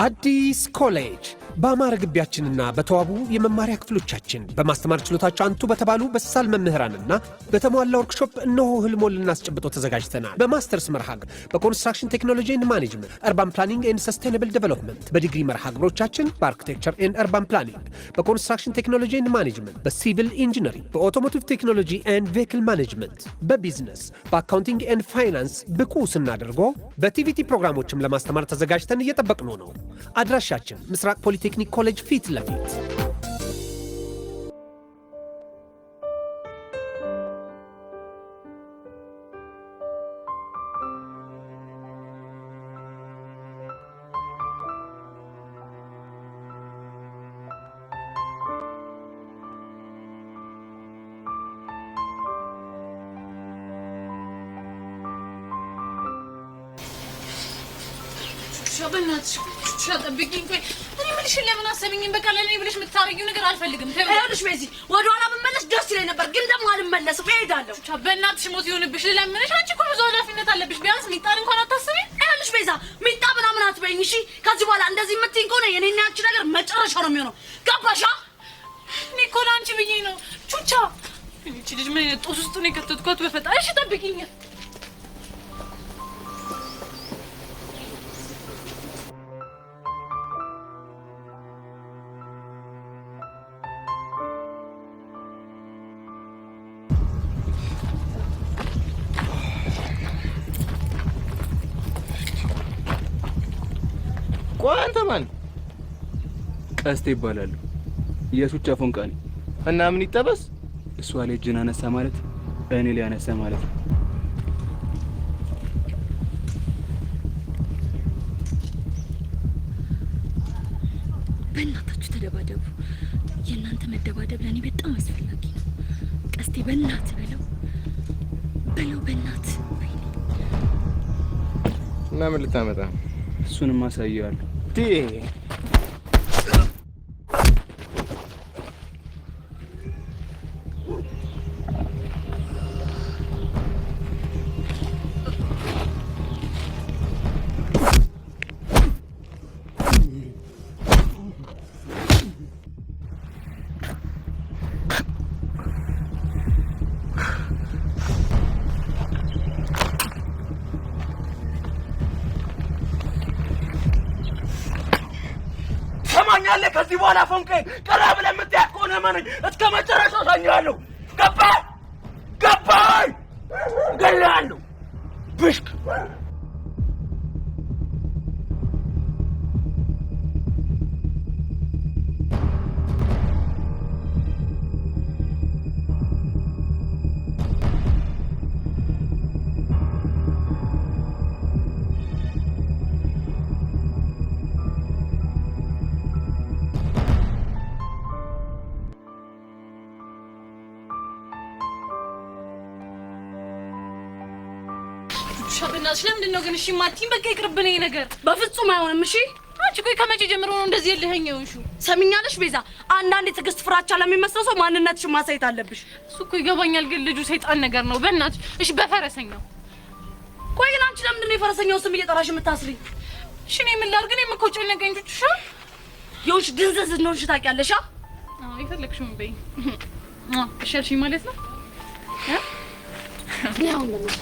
አዲስ ኮሌጅ በአማረ ግቢያችንና በተዋቡ የመማሪያ ክፍሎቻችን በማስተማር ችሎታቸው አንቱ በተባሉ በሳል መምህራንና በተሟላ ወርክሾፕ እነሆ ህልሞን ልናስጨብጦ ተዘጋጅተናል። በማስተርስ መርሃ ግብር በኮንስትራክሽን ቴክኖሎጂ ኤንድ ማኔጅመንት፣ አርባን ፕላኒንግ ኤንድ ሰስቴይነብል ዴቨሎፕመንት፣ በዲግሪ መርሃ ግብሮቻችን በአርኪቴክቸር ኤንድ አርባን ፕላኒንግ፣ በኮንስትራክሽን ቴክኖሎጂ ኤንድ ማኔጅመንት፣ በሲቪል ኢንጂነሪንግ፣ በኦቶሞቲቭ ቴክኖሎጂ ኤንድ ቬሂክል ማኔጅመንት፣ በቢዝነስ፣ በአካውንቲንግ ኤንድ ፋይናንስ ብቁ ስናደርጎ በቲቪቲ ፕሮግራሞችም ለማስተማር ተዘጋጅተን እየጠበቅነው ነው። አድራሻችን ምስራቅ ፖሊቴክኒክ ኮሌጅ ፊት ለፊት። ጠብቂኝ ቆይ እኔ ምንሽ ለምን አሰብኝም በቃ ለኔ ብለሽ የምታረጊው ነገር አልፈልግም ተይውልሽ በዚ ወደ ኋላ ብመለስ ደስ ይለኝ ነበር ግን ደግሞ አልመለስም እሄዳለሁ በእናትሽ ሞት ይሆንብሽ ለምንሽ አንቺ እኮ ብዙ ኃላፊነት አለብሽ ቢያንስ ሚጣን እንኳን አታስቢ ይኸውልሽ ቤዛ ሚጣ ምናምን አትበይኝ እሺ ከዚህ በኋላ እንደዚህ የምትይኝ ከሆነ የኔና ያንቺ ነገር መጨረሻ ነው የሚሆነው ገባሻ እኔ እኮ ለአንቺ ብዬ ነው ቹቻ እቺ ልጅ ምን አይነት ጦስ ውስጥ ነው የከተትኳት በፈጣሪ እሺ ጠብቂኝ አንተ ማን ቀስቴ ይባላል የሱቻ ፎንቃኒ እና ምን ይጠበስ እሷ ላይ እጅን አነሳ ማለት እኔ ላይ አነሳ ማለት ነው በእናታችሁ ተደባደቡ የእናንተ መደባደብ ለኔ በጣም አስፈላጊ ነው ቀስቴ በእናት በለው በእናት እና ምን ልታመጣ እሱንም አሳያለሁ ያለ ከዚህ በኋላ ፎንቄ ቀራ ብለህ የምትያት ከሆነ ማነኝ እስከ መጨረሻው ሳኛለሁ ገባይ ገላለሁ ብሽክ ሻበናሽ ለምንድን ነው ግን እሺ ማቲም በቃ ይቅርብኝ ነገር በፍጹም አይሆንም እሺ አንቺ ቆይ ከመቼ ጀምሮ ነው እንደዚህ የለኸኝው እሺ ሰሚኛለሽ ቤዛ አንዳንዴ ትዕግስት ፍራቻ ለሚመስለው ሰው ማንነትሽን ማሳየት አለብሽ እሱ እኮ ይገባኛል ግን ልጁ ሰይጣን ነገር ነው በእናትሽ እሺ በፈረሰኛው ቆይ ግን አንቺ ለምንድን ነው የፈረሰኛው ስም እየጠራሽ የምታስሪኝ እሺ እኔ ምን ላድርግ እኔ መኮጨ ነገኝ ቹቻ ይኸውልሽ ድንዝዝ እንደሆንሽ ታውቂያለሽ ይፈልግሽም በይ እሺ አልሽኝ ማለት ነው ያው እንደምን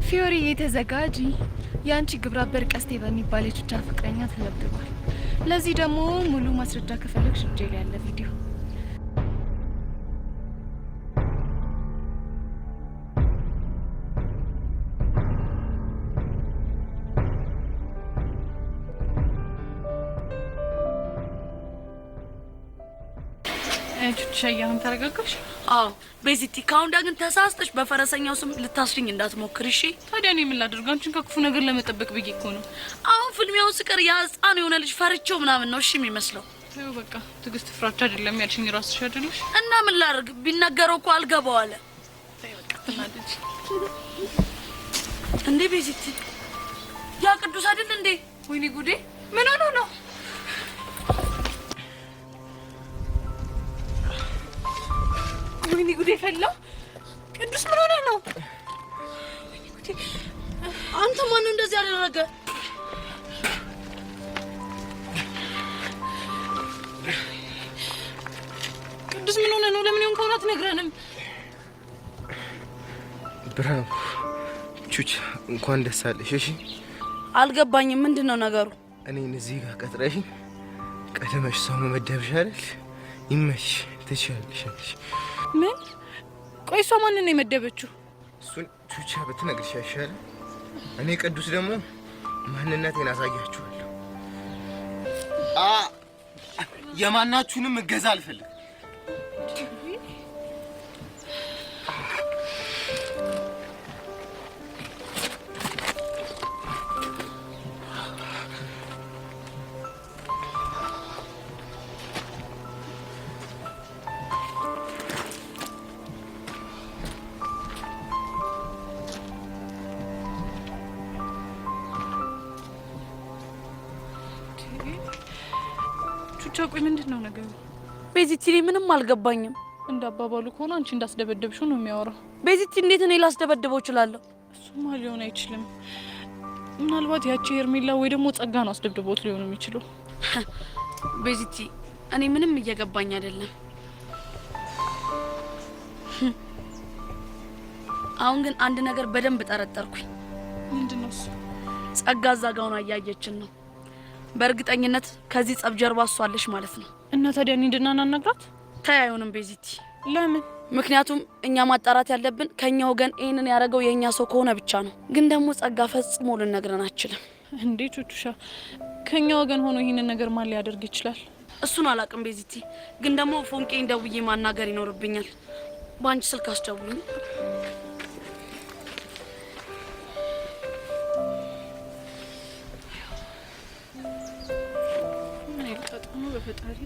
ፊዮሪ የተዘጋጂ ያንቺ ግብረአበር ቀስቴ በሚባል የቹቻ ፍቅረኛ ተለብድቧል። ለዚህ ደግሞ ሙሉ ማስረጃ ከፈለግሽ እጄ ላይ ያለ ቪዲዮ ቹቻያም ተረጋጋሽ? አዎ ቤዚቲ ካሁን ዳግን ተሳስተሽ በፈረሰኛው ስም ልታስሪኝ እንዳትሞክሪ እሺ? ታዲያ እኔ ምን ላድርግ? አንቺን ከክፉ ነገር ለመጠበቅ ብዬ እኮ ነው። አሁን ፍልሚያው ስቀር ያ ህፃን የሆነ ልጅ ፈርቼው ምናምን ነው እሺ የሚመስለው። ተው በቃ ትዕግስት ፍራቻ አይደለም ያልሽኝ ራስሽ አይደለሽ? እና ምን ላድርግ? ቢናገረው እኮ አልገባው አለ። ተይ በቃ ተናደጂ እንዴ ቤዚቲ ያ ቅዱስ አይደል እንዴ? ወይኔ ጉዴ ምን ሆኖ ነው? ወይኔ ጉዴ ፈላ። ቅዱስ ምን ሆነ ነው? ወይኔ ጉዴ አንተ ማን ነው እንደዚህ ያደረገ? ቅዱስ ምን ሆነ ነው? ለምን ይሆን ከሆነ አትነግረንም? ብራቮ ቹቻ እንኳን ደስ አለሽ። እሺ አልገባኝም ምንድነው ነገሩ? እኔን እዚህ ጋር ቀጥረሽ ቀደመሽ ሰው መመደብሽ አይደል? ይመሽ ትችያለሽ። ምን? ቆይ እሷ ማንን ነው የመደበችው? እሱን ቹቻ ብትነግርሽ ያሻል። እኔ ቅዱስ ደግሞ ማንነቴን አሳያችኋለሁ። የማናችሁንም እገዛ አልፈልግም። ቹቻ ቆይ ምንድነው ነገሩ? ቤዚቲ ምንም አልገባኝም። እንዳባባሉ ከሆነ አንቺ እንዳስደበደብሽው ነው የሚያወራው። ቤዚቲ እንዴት እኔ ላስደበድበው እችላለሁ? እሱማ ሊሆን አይችልም። ምናልባት ያቺ ሄርሜላ ወይ ደግሞ ጸጋ ነው አስደብድቦት ሊሆን የሚችለው። ቤዚቲ እኔ ምንም እየገባኝ አይደለም። አሁን ግን አንድ ነገር በደንብ ጠረጠርኩኝ። ምንድነው እሱ? ጸጋ ዛጋውን አያየችን ነው። በእርግጠኝነት ከዚህ ጸብ ጀርባ እሷ አለሽ ማለት ነው። እና ታዲያ እኔ እንድናናግራት? ታያዩንም ቤዚቲ ለምን? ምክንያቱም እኛ ማጣራት ያለብን ከኛ ወገን ይሄንን ያደረገው የኛ ሰው ከሆነ ብቻ ነው። ግን ደግሞ ጸጋ ፈጽሞ ልነግረን አንችልም። እንዴ ቹቹሻ ከኛ ወገን ሆኖ ይሄንን ነገር ማን ሊያደርግ ይችላል? እሱን አላቅም ቤዚቲ። ግን ደግሞ ፎንቄን ደውዬ ማናገር ይኖርብኛል። በአንቺ ስልክ አስደውሉኝ። በፈጣሪ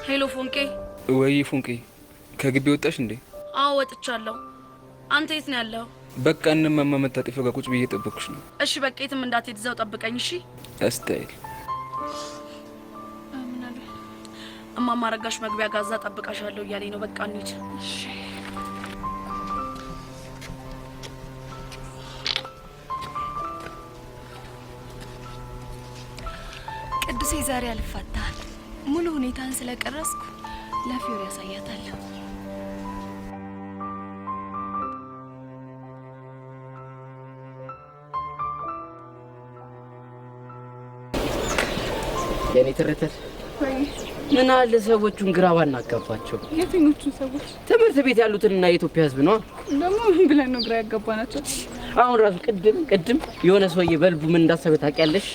ሄሎ ፎንቄ። ወይ ፎንቄ ከግቢ ወጣሽ እንዴ? አዎ ወጥቻለሁ። አንተ የት ነው ያለው? በቃ እነማማ መታጠፊያው ጋር ቁጭ ብዬ እየጠበቅኩሽ ነው። እሺ በቃ የትም እንዳትሄድ እዛው ጠብቀኝ እሺ? እስታይል እማማ ረጋሽ መግቢያ ጋዛ ጠብቃሻለሁ እያለኝ ነው። በቃ እንሂድ እሺ? ቅዱሴ ዛሬ አልፋታል። ሙሉ ሁኔታን ስለቀረስኩ ለፊዮሪ ያሳያታለሁ። የኔ ትርትር ምን አለ ሰዎቹን ግራ ባናጋባቸው። የትኞቹን ሰዎች? ትምህርት ቤት ያሉትንና የኢትዮጵያ ሕዝብ ነው። ደግሞ ምን ብለን ነው ግራ ያጋባናቸው? አሁን ራሱ ቅድም የሆነ ሰውዬ በልቡ ምን እንዳሰበ ታውቂያለሽ?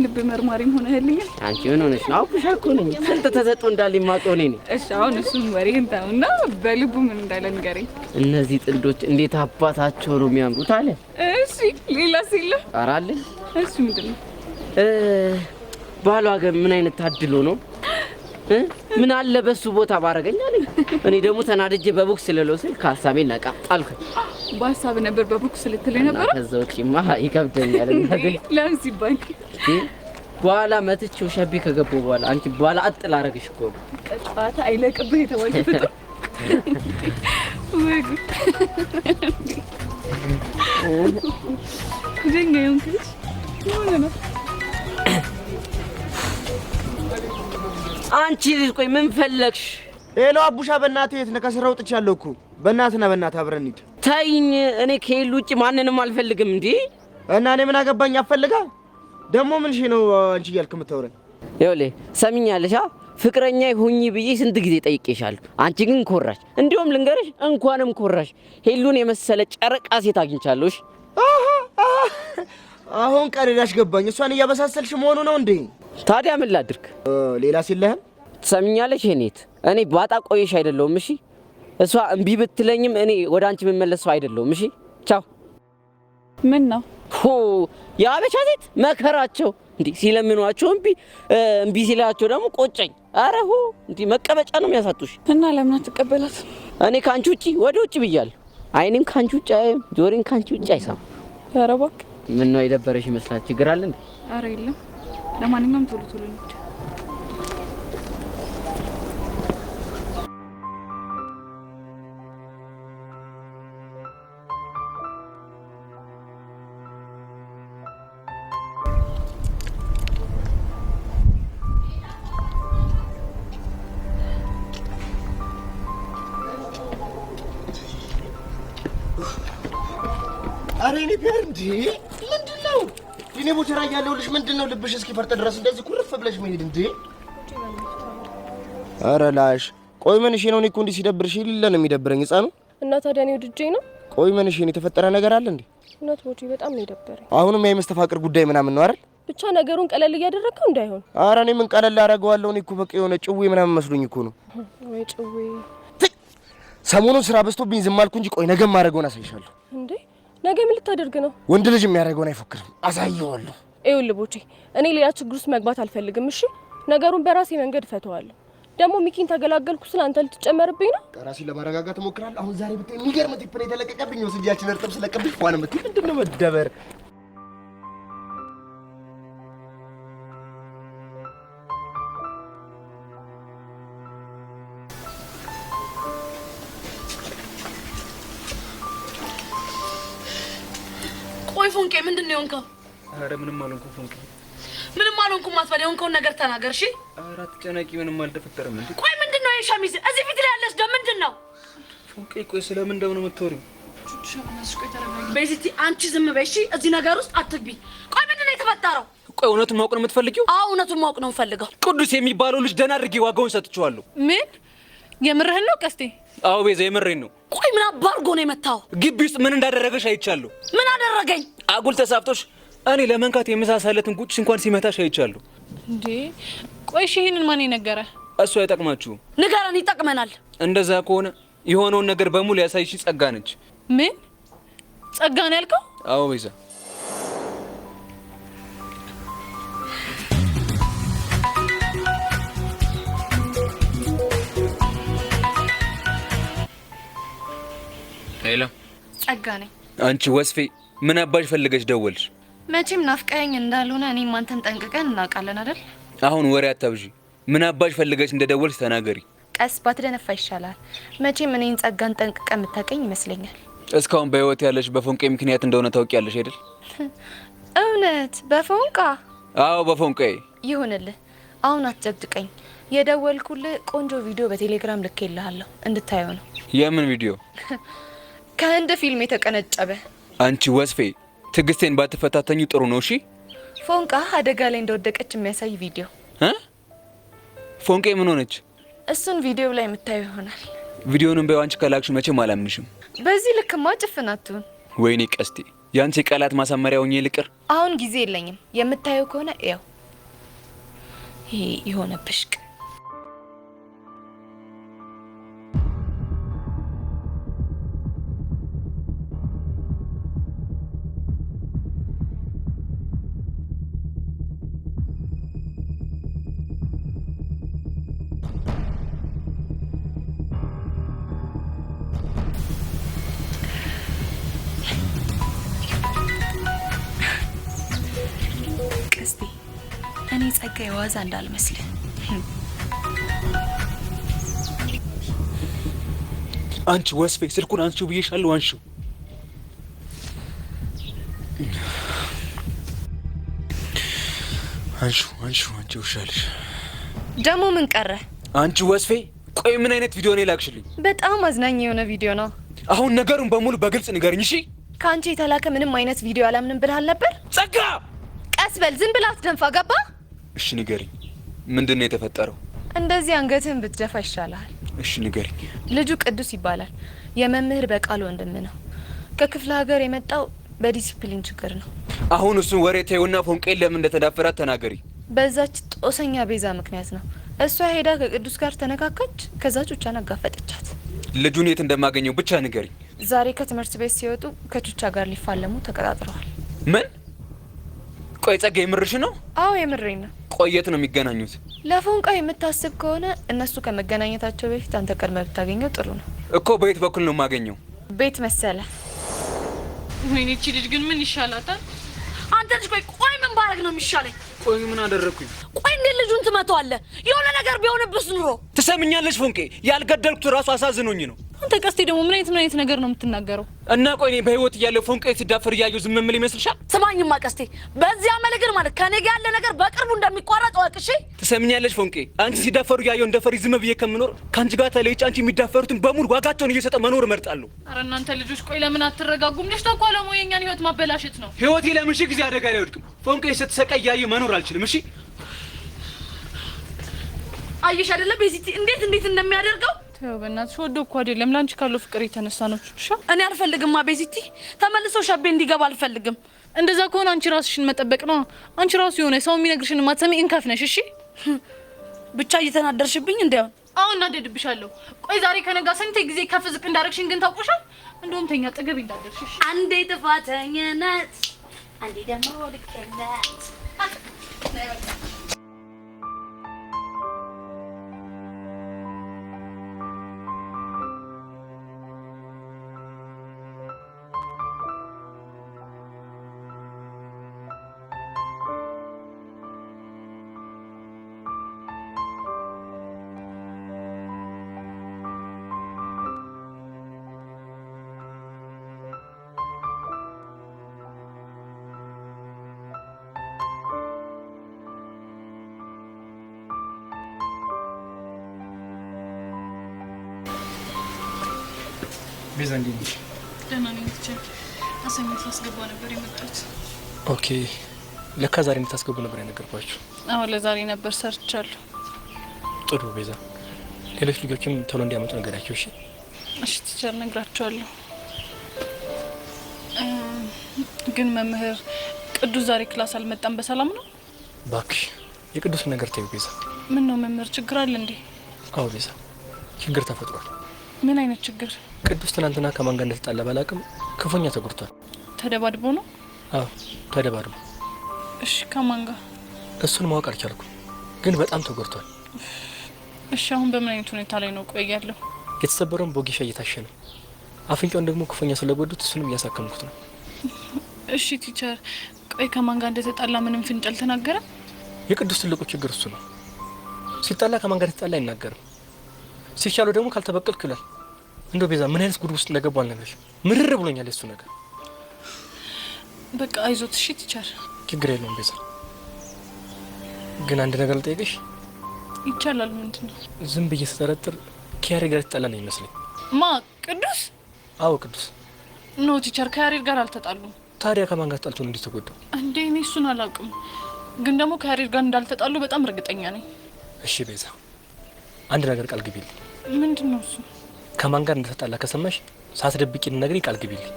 ልብ መርማሪም ሆነህልኛል። አንቺ ምን ሆነሽ ነው? አውቅሻ እኮ ነኝ። ስንት ተሰጥቶ እንዳለኝ ማውቀው እኔ ነኝ። እሺ አሁን እሱን ወሬን ተውና በልቡ ምን እንዳለ ንገረኝ። እነዚህ ጥንዶች እንዴት አባታቸው ነው የሚያምሩት አለ። እሺ ሌላስ የለም? ኧረ አለ። እሱ ምንድነው? ባሏ ግን ምን አይነት ታድሎ ነው? ምን አለ በሱ ቦታ ባረገኝ አለኝ። እኔ ደግሞ ተናድጄ በቦክስ ልለው ስል ከሀሳቤ ነቃ ጣልኩ። በሀሳብ ነበር በቦክስ ልትለኝ ነበር? ከዛ ውጪማ ይከብደኛል። ለምን ሲባል በኋላ መትቼው ሸቤ ከገባሁ በኋላ አንቺ በኋላ አጥል አረግሽ እኮ ቀጣታ አይለቅብህ የተባልኩ ፍጥር ወይ ደንጋ ይሁንክሽ ሆነ ነው። አንቺ ልጅ ቆይ ምን ፈለግሽ? ሄሎ አቡሻ፣ በእናትህ የት ነህ? ከስራ ወጥቻለሁ እኮ። በእናትህ አብረን እንሂድ። ተይኝ፣ እኔ ከሄሉ ውጪ ማንንም አልፈልግም። እንዴ እና እኔ ምን አገባኝ? አፈልጋ ደግሞ ምን ነው አንቺ እያልክ የምታወራኝ? ይኸውልህ ሰሚኛለሽ? ፍቅረኛ ሁኚ ብዬ ስንት ጊዜ ጠይቄሻለሁ። አንቺ ግን ኮራሽ። እንዲሁም ልንገርሽ፣ እንኳንም ኮራሽ። ሄሉን የመሰለ ጨረቃ ሴት አግኝቻለሁ። አሁን ቀለዳሽ ገባኝ። እሷን እያበሳሰልሽ መሆኑ ነው እንዴ? ታዲያ ምን ላድርግ? ሌላ ሲለህም ትሰሚኛለሽ? እኔ ባጣ ቆይሽ አይደለሁም። እሺ እሷ እምቢ ብትለኝም እኔ ወደ አንቺ የምመለሰው አይደለሁም። እሺ ቻው። ምን ነው የአበሻ ሴት መከራቸው እንዴ! ሲለምኗቸው እምቢ ሲላቸው ደግሞ ቆጨኝ። አረ እንዴ መቀበጫ ነው የሚያሳጡሽ። እና ለምን አትቀበላት? እኔ ካንቺ ውጪ ወደ ውጪ ብያለሁ። አይኔም ካንቺ ውጪ አይም፣ ጆሮም ካንቺ ውጪ አይሰማም። ኧረ እባክህ። ምን ነው የደበረሽ ይመስላል? ችግር አለ እንዴ? ኧረ የለም። ለማንኛውም ቶሎ ቶሎ እንሂድ። አሬ እኔ ቢያር እንዴ ምንድነው? እኔ ቦቸራ ያለውልሽ ምንድነው? ልብሽ እስኪ ፈርጥ ድረስ እንደዚህ ኩርፍ ብለሽ መሄድ እንዴ? አረ ላሽ ቆይ ምን እሺ ነው? እኔ እኮ እንዲህ ሲደብርሽ ይልለ ነው የሚደብረኝ ህፃኑ። እና ታዲያ እኔ ወድጄ ነው? ቆይ ምን እሺ ነው? የተፈጠረ ነገር አለ እንዴ? እውነት ቦቼ በጣም ነው የደበረኝ። አሁንም የመስተፋቅር ጉዳይ ምናምን ነው አይደል? ብቻ ነገሩን ቀለል እያደረግከው እንዳይሆን። አረ እኔ ምን ቀለል አደርገዋለሁ? እኔ እኮ በቃ የሆነ ጭዌ ምናምን መስሎኝ እኮ ነው። ወይ ጭዌ። ሰሞኑን ስራ በዝቶብኝ ዝም አልኩ እንጂ ቆይ ነገም ማድረገውን አሳይሻለሁ። እንዴ ነገ ምን ልታደርግ ነው? ወንድ ልጅ የሚያደርገውን አይፎክርም፣ አሳየዋለሁ። ይኸውልህ ቦቼ እኔ ሌላ ችግር ውስጥ መግባት አልፈልግም። እሺ ነገሩን በራሴ መንገድ ፈተዋለሁ። ደግሞ ሚኪን ተገላገልኩ ስለ አንተ ልትጨመርብኝ ነው? ራሴን ለማረጋጋት እሞክራለሁ። አሁን ዛሬ ብታይ የሚገርም ቲፕ ነው የተለቀቀብኝ። ወስጃችን እርጥብ ስለቀብኝ ፏን የምትይ ምንድነው መደበር? ቆይ ፎንቄ ምንድነው የሆንከው? ኧረ ምንም አልሆንኩም ፎንቄ። ምንም አልሆንኩም አትበል። የሆንከውን ነገር ተናገር እሺ። ኧረ አትጨነቂ፣ ምንም አልተፈጠረም። እንዴ ቆይ ምንድነው ይሄ ሸሚዝ እዚህ ፊት ላይ ያለስ ደም ምንድነው? ፎንቄ ቆይ ስለምን እንደሆነ የምትወሪው? ቤዚቲ አንቺ ዝም በይ እሺ። እዚህ ነገር ውስጥ አትግቢ። ቆይ ምንድነው የተፈጠረው? ቆይ እውነቱን ማወቅ ነው የምትፈልጊው? አዎ እውነቱን ማወቅ ነው የምፈልገው። ቅዱስ የሚባለው ልጅ ደህና አድርጌ ዋጋውን ሰጥቼዋለሁ። ምን የምርህን ነው ቀስቴ? አዎ ቤዛ የምሬን ነው። ቆይ ምን አባርጎ ነው የመታው? ግቢ ውስጥ ምን እንዳደረገሽ አይቻለሁ። ምን አደረገኝ? አጉል ተሳፍቶሽ እኔ ለመንካት የመሳሳለትን ጉጭ እንኳን ሲመታሽ አይቻለሁ። እንዴ ቆይ እሺ ይሄንን ማን ነገረ? እሱ አይጠቅማችሁም። ንገረን፣ ይጠቅመናል። እንደዛ ከሆነ የሆነውን ነገር በሙሉ ያሳይሽ ጸጋ ነች። ምን ጸጋ ነው ያልከው? አዎ ቤዛ። ሄሎ ጸጋ ነኝ። አንቺ ወስፌ ምን አባሽ ፈልገሽ ደወልሽ? መቼም ናፍቀኸኝ እንዳልሆነ እኔም አንተን ጠንቅቀን እናውቃለን አይደል? አሁን ወሬ አታብዢ። ምን አባሽ ፈልገሽ እንደደወልሽ ተናገሪ። ቀስ ባትደነፋ ይሻላል። መቼም እኔን ጸጋን ጠንቅቀ የምታውቀኝ ይመስለኛል። እስካሁን በህይወት ያለሽ በፎንቄ ምክንያት እንደሆነ ታውቂያለሽ አይደል? እውነት? በፎንቃ? አዎ በፎንቄ። ይሁንልህ፣ አሁን አትጨቅጭቀኝ። የደወልኩልህ ቆንጆ ቪዲዮ በቴሌግራም ልኬልሃለሁ እንድታየው ነው። የምን ቪዲዮ? ከህንድ ፊልም የተቀነጨበ። አንቺ ወስፌ ትዕግስቴን ባትፈታተኙ ጥሩ ነው። እሺ ፎንቃ አደጋ ላይ እንደወደቀች የሚያሳይ ቪዲዮ። ፎንቄ ምን ሆነች? እሱን ቪዲዮ ላይ የምታየው ይሆናል። ቪዲዮንም በዋንቺ ከላክሽ መቼም አላምንሽም። በዚህ ልክማ ጭፍናቱን። ወይኔ ቀስቴ፣ ያንቺ ቃላት ማሳመሪያ ሆኜ ልቅር። አሁን ጊዜ የለኝም። የምታየው ከሆነ ያው ይሄ የሆነ ብሽቅ እኔ ጸጋ የዋዛ እንዳልመስልህ። አንቺ ወስፌ ስልኩን አንቺው ብዬሻለሁ። አንቺው አንቺው ሻልሽ። ደግሞ ምን ቀረ? አንቺ ወስፌ ቆይ ምን አይነት ቪዲዮ ነው ላክሽልኝ? በጣም አዝናኝ የሆነ ቪዲዮ ነው። አሁን ነገሩን በሙሉ በግልጽ ንገርኝ እሺ። ከአንቺ የተላከ ምንም አይነት ቪዲዮ አላምንም ብለሃል ነበር። ጸጋ ቀስ በል፣ ዝም ብላ አትደንፋ። ገባ? እሺ ንገሪኝ፣ ምንድን ነው የተፈጠረው? እንደዚህ አንገትህን ብትደፋ ይሻልሃል። እሺ ንገሪኝ። ልጁ ቅዱስ ይባላል። የመምህር በቃል ወንድም ነው። ከክፍለ ሀገር የመጣው በዲሲፕሊን ችግር ነው። አሁን እሱን ወሬ ተይውና ፎንቄን ለምን እንደተዳፈራት ተናገሪ። በዛች ጦሰኛ ቤዛ ምክንያት ነው። እሷ ሄዳ ከቅዱስ ጋር ተነካካች። ከዛ ቹቻን አጋፈጠቻት። ልጁን የት እንደማገኘው ብቻ ንገሪኝ። ዛሬ ከትምህርት ቤት ሲወጡ ከቹቻ ጋር ሊፋለሙ ተቀጣጥረዋል። ምን? ቆይ ጸጋ የምርሽ ነው? አዎ የምሬን ነው። ቆየት ነው የሚገናኙት? ለፎንቃ የምታስብ ከሆነ እነሱ ከመገናኘታቸው በፊት አንተ ቀድመህ ብታገኘው ጥሩ ነው እኮ። በየት በኩል ነው የማገኘው? ቤት መሰለ። ወይኔ እቺ ልጅ ግን ምን ይሻላታል? አንተ ልጅ ቆይ ምን ባረግ ነው የሚሻለኝ? ቆይ ምን አደረኩኝ? ቆይ እንዴት ልጁን ትመታዋለህ? የሆነ ነገር ቢሆንብስ ኑሮ። ትሰምኛለሽ ፎንቄ? ያልገደልኩት ራሱ አሳዝኖኝ ነው። አንተ ቀስቴ ደግሞ ምን አይነት ነገር ነው የምትናገረው? እና ቆይ እኔ በህይወት እያለሁ ፎንቄ ሲዳፈር እያየሁ ዝም ምን ይመስልሻል? ስማኝማ ቀስቴ፣ በዚህ አመለግር ማለት ከኔ ጋር ያለ ነገር በቅርቡ እንደሚቋረጥ ወቅ። እሺ ትሰምኛለሽ ፎንቄ? አንቺ ሲዳፈሩ እያየሁ እንደፈሪ ዝም ብዬ ከምኖር ከአንቺ ጋር ተለይቼ አንቺ የሚዳፈሩትን በሙሉ ዋጋቸውን እየሰጠ መኖር እመርጣለሁ። አረ እናንተ ልጆች ቆይ ለምን አትረጋጉም? ልጅ ተቋለሙ የኛን ህይወት ማበላሸት ነው። ህይወቴ ለምን ሺህ ጊዜ አደጋ ላይ ወድቅም? ፎንቄ ስትሰቃይ እያየሁ መኖር አልችልም። እሺ አየሽ አይደለ ቤዚቲ እንዴት እንደሚያደርገው። ተው በእናትሽ፣ ወዶ እኮ አይደለም ላንቺ ካለው ፍቅር የተነሳ ነው። ቹቻ እኔ አልፈልግማ ቤዚቲ፣ ተመልሶ ሸቤ እንዲገባ አልፈልግም። እንደዛ ከሆነ አንቺ ራስሽን መጠበቅ ነው። አንቺ ራሱ የሆነ ሰው የሚነግርሽን ማትሰሚ እንከፍ ነሽ። እሺ ብቻ እየተናደርሽብኝ እንዳይሆን። አሁን እናደድብሻለሁ። ቆይ ዛሬ ከነጋ ስንት ጊዜ ከፍ ዝቅ እንዳደረግሽን ግን ታውቆሻል። እንደውም ተኛ ጠገብ እንዳደርሽሽ አንዴ ጥፋተኝነት፣ አንዴ ደግሞ ልክነት። ቤዛ እንዴት ነሽ? ደህና ነኝ። ብቻ አሰኝት ያስገባ ነበር የመጣሁት። ኦኬ፣ ለካ ዛሬ እንድታስገቡ ነበር የነገርኳችሁ። አዎ ለዛሬ ነበር ሰርቻለሁ። ጥሩ ቤዛ፣ ሌሎች ልጆችም ቶሎ እንዲያመጡ ነገራቸው። እሺ እሺ ቲቸር፣ ነግራቸዋለሁ። ግን መምህር ቅዱስ ዛሬ ክላስ አልመጣም። በሰላም ነው? እባክሽ የቅዱስን ነገር ተይው ቤዛ። ምን ነው መምህር፣ ችግር አለ እንዴ? አዎ ቤዛ፣ ችግር ተፈጥሯል። ምን አይነት ችግር? ቅዱስ ትናንትና ከማን ጋር እንደተጣላ ባላቅም ክፉኛ ተጎድቷል። ተደባድቦ ነው? አዎ ተደባድቦ። እሺ ከማን ጋር? እሱን ማወቅ አልቻልኩም፣ ግን በጣም ተጎድቷል። እሺ አሁን በምን አይነት ሁኔታ ላይ ነው? ቆይ ያለው የተሰበረውን ቦጌሻ እየታሸ ነው። አፍንጫውን ደግሞ ክፉኛ ስለጎዱት እሱንም እያሳከምኩት ነው። እሺ ቲቸር፣ ቆይ ከማን ጋር እንደተጣላ ምንም ፍንጭ አልተናገረም? የቅዱስ ትልቁ ችግር እሱ ነው። ሲጣላ ከማን ጋር ተጣላ አይናገርም። ሲቻለው ደግሞ ካልተበቀልክ ይላል። እንደው ቤዛ ምን አይነት ጉድ ውስጥ እንደገቡ አልነግርሽ። ምርር ብሎኛል የሱ ነገር። በቃ አይዞት። እሺ ቲቸር፣ ችግር የለውም ቤዛ። ግን አንድ ነገር ልጠይቅሽ። ይቻላል? ምንድን ነው? ዝም ብዬ ስጠረጥር ከያሬድ ጋር ተጣላ ነው ይመስለኝ። ማ ቅዱስ? አዎ ቅዱስ። ኖ ቲቸር፣ ከያሬድ ጋር አልተጣሉም። ታዲያ ከማን ጋር ተጣልቶ ነው እንዲህ ተጎዳው? እንዴ እኔ እሱን አላውቅም፣ ግን ደግሞ ከያሬድ ጋር እንዳልተጣሉ በጣም እርግጠኛ ነኝ። እሺ ቤዛ፣ አንድ ነገር ቃል ግቢልኝ። ምንድን ነው እሱ? ከማን ጋር እንደተጣላ ከሰማሽ ሳትደብቂ ልነግሪኝ ቃል ግቢልኝ።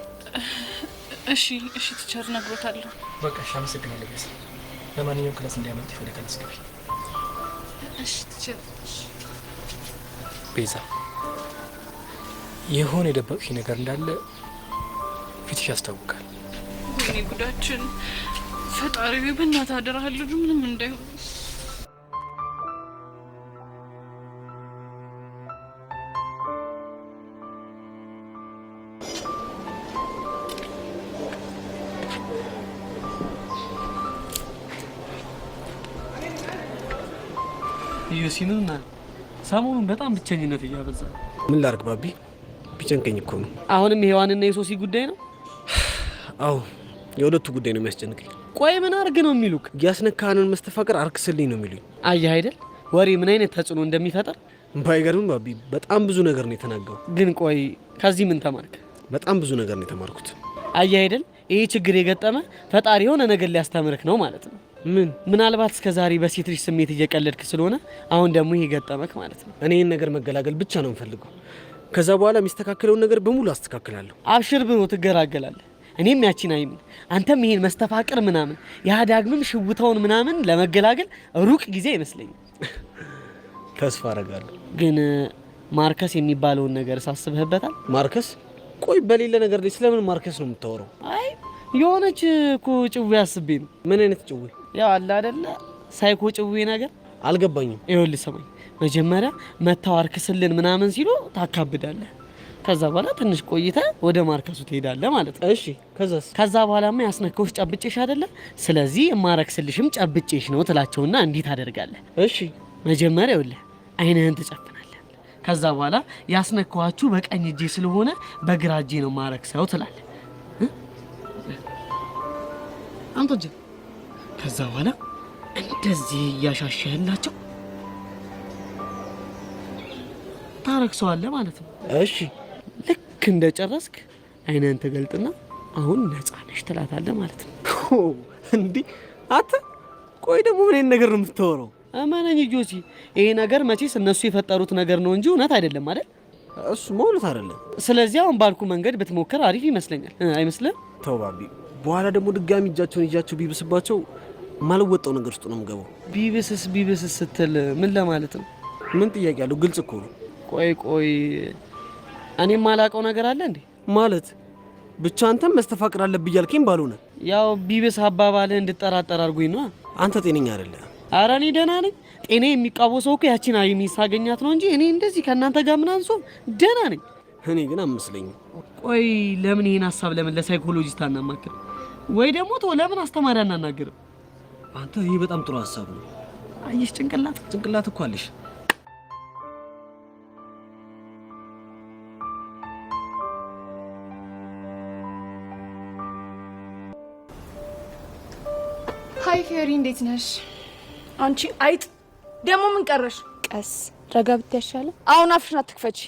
እሺ እሺ ቲቸር፣ ነግሮታለሁ። በቃ እሺ፣ አመሰግናለሁ ቤዛ። ለማንኛውም ክላስ እንዲያመልጥ ይፈልጋል። አስገቢ። እሺ ቲቸር። ቤዛ፣ የሆነ የደበቅሽ ነገር እንዳለ ፊትሽ ያስታውቃል። ወይኔ ጉዳችን! ፈጣሪ በእናትህ አደራህል፣ ልጁ ምንም እንዳይሆን። ዩሲኑና ሰሞኑን በጣም ብቸኝነት እያበዛ። ምን ላርግ ባቢ፣ ቢጨንቀኝ እኮ ነው። አሁንም የሔዋንና የሶሲ ጉዳይ ነው? አዎ የሁለቱ ጉዳይ ነው የሚያስጨንቀኝ። ቆይ ምን አርግ ነው የሚሉክ? ያስነካንን መስተፋቀር አርክስልኝ ነው የሚሉኝ። አየህ አይደል ወሬ ምን አይነት ተጽዕኖ እንደሚፈጠር። ባይገርም ባቢ በጣም ብዙ ነገር ነው የተናገው። ግን ቆይ ከዚህ ምን ተማርክ? በጣም ብዙ ነገር ነው የተማርኩት። አየህ አይደል ይሄ ችግር የገጠመ ፈጣሪ የሆነ ነገር ሊያስተምርክ ነው ማለት ነው። ምን? ምናልባት እስከዛሬ በሴት ልጅ ስሜት እየቀለድክ ስለሆነ አሁን ደግሞ ይሄ ገጠመክ ማለት ነው። እኔ ይህን ነገር መገላገል ብቻ ነው የምፈልገው። ከዛ በኋላ የሚስተካከለውን ነገር በሙሉ አስተካክላለሁ። አብሽር ብሎ ትገላገላለህ። እኔም ያቺን አይምን አንተም ይሄን መስተፋቅር ምናምን ያ ዳግምም ሽውታውን ምናምን ለመገላገል ሩቅ ጊዜ አይመስለኝም። ተስፋ አደርጋለሁ። ግን ማርከስ የሚባለውን ነገር ሳስብህበታል? ማርከስ? ቆይ በሌለ ነገር ላይ ስለምን ማርከስ ነው የምታወራው? አይ የሆነች እኮ ጭዌ አስቤ ነው። ምን አይነት ጭዌ? ያው አለ አይደለ ሳይኮ ጭዌ ነገር። አልገባኝም። ይኸውልህ ሰማኝ፣ መጀመሪያ መታው አርክስልን ምናምን ሲሉ ታካብዳለህ። ከዛ በኋላ ትንሽ ቆይተ ወደ ማርከሱ ትሄዳለህ ማለት ነው። እሺ ከዛስ? ከዛ በኋላማ ያስነከውሽ ጨብጬሽ አይደለ? ስለዚህ የማረክስልሽም ጨብጬሽ ነው ትላቸውና እንዲህ ታደርጋለህ። እሺ መጀመሪያ ይኸውልህ አይንህን ትጨፍናለህ። ከዛ በኋላ ያስነካዋችሁ በቀኝ እጄ ስለሆነ በግራ እጄ ነው ማረክሰው ትላለህ። አንተ ከዛ በኋላ እንደዚህ እያሻሸህላቸው ታረክሰዋለህ ማለት ነው። እሺ ልክ እንደጨረስክ አይነን ተገልጥና አሁን ነፃ ነሽ ትላታለህ ማለት ነው። እንዴ አተ ቆይ ደግሞ ምን ነገር ነው የምታወራው? አማናኝ ጆሲ፣ ይሄ ነገር መቼስ እነሱ የፈጠሩት ነገር ነው እንጂ እውነት አይደለም አይደል? እሱ ማለት አይደለም። ስለዚህ አሁን ባልኩ መንገድ ብትሞክር አሪፍ ይመስለኛል። አይመስልም? ተው ባቢ፣ በኋላ ደግሞ ድጋሚ እጃቸውን ይጃቸው ቢብስባቸው ማልወጣው ነገር ውስጥ ነው የምገባው። ቢብስስ ስትል ምን ለማለት ነው? ምን ጥያቄ አለው? ግልጽ እኮ ነው። ቆይ እኔም ማላውቀው ነገር አለ እንዴ? ማለት ብቻ አንተም መስተፋቅር አለብህ እያልከኝ ባልሆነ ያው ቢብስ አባባልህ እንድጠራጠር አድርጎኝ ነው። አንተ ጤነኛ አይደለህ። ኧረ እኔ ደህና ነኝ። ጤኔ የሚቃወሰው እኮ ያቺን አይሚ ሳገኛት ነው እንጂ እኔ እንደዚህ ከእናንተ ጋር ምናምን ሰው ደህና ነኝ። እኔ ግን አመስለኝም። ቆይ ለምን ይሄን ሀሳብ ለምን ለሳይኮሎጂስት አናማክር? ወይ ደግሞ ተው ለምን አስተማሪ አናናግርም? አንተ ይሄ በጣም ጥሩ ሀሳብ ነው። አየሽ ጭንቅላት እኮ አለሽ። ሀይ ፊዮሪ፣ እንዴት ነሽ? አንቺ አይጥ ደግሞ ምን ቀረሽ? ቀስ ረጋ ብትይ አይሻልም? አሁን አፍሽን አትክፈቺ።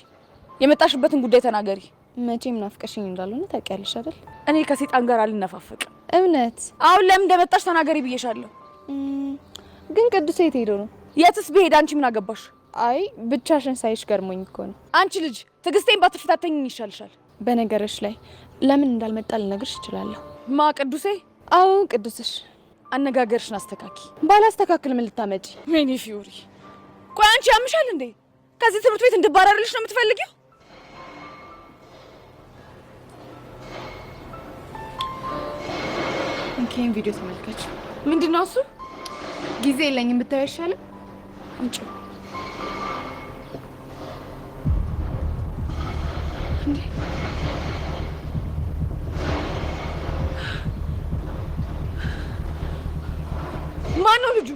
የመጣሽበትን ጉዳይ ተናገሪ። መቼም ናፍቀሽኝ እንዳልሆነ ታውቂያለሽ አይደል? እኔ ከሴጣን ጋር አልነፋፈቅም። እምነት አሁን ለምን እንደመጣሽ ተናገሪ ብዬሻለሁ። ግን ቅዱስ የት ሄዶ ነው? የትስ ብሄድ አንቺ ምን አገባሽ? አይ ብቻሽን ሳይሽ ገርሞኝ እኮ ነው። አንቺ ልጅ ትዕግስቴን ባትፈታተኝ ይሻልሻል። በነገርሽ ላይ ለምን እንዳልመጣ ልነግርሽ እችላለሁ። ማ ቅዱሴ? አዎ ቅዱስሽ። አነጋገርሽን አስተካኪ። ባላስተካክል ምን ልታመጪ? ወይኔ ፊዮሪ፣ ቆይ አንቺ ያምሻል እንዴ? ከዚህ ትምህርት ቤት እንድባረርልሽ ነው የምትፈልጊው? እንኪን ቪዲዮ ተመልከች። ምንድነው እሱ? ጊዜ የለኝም ብታዪ አይሻልም? አንቺ ማን ነው ልጁ?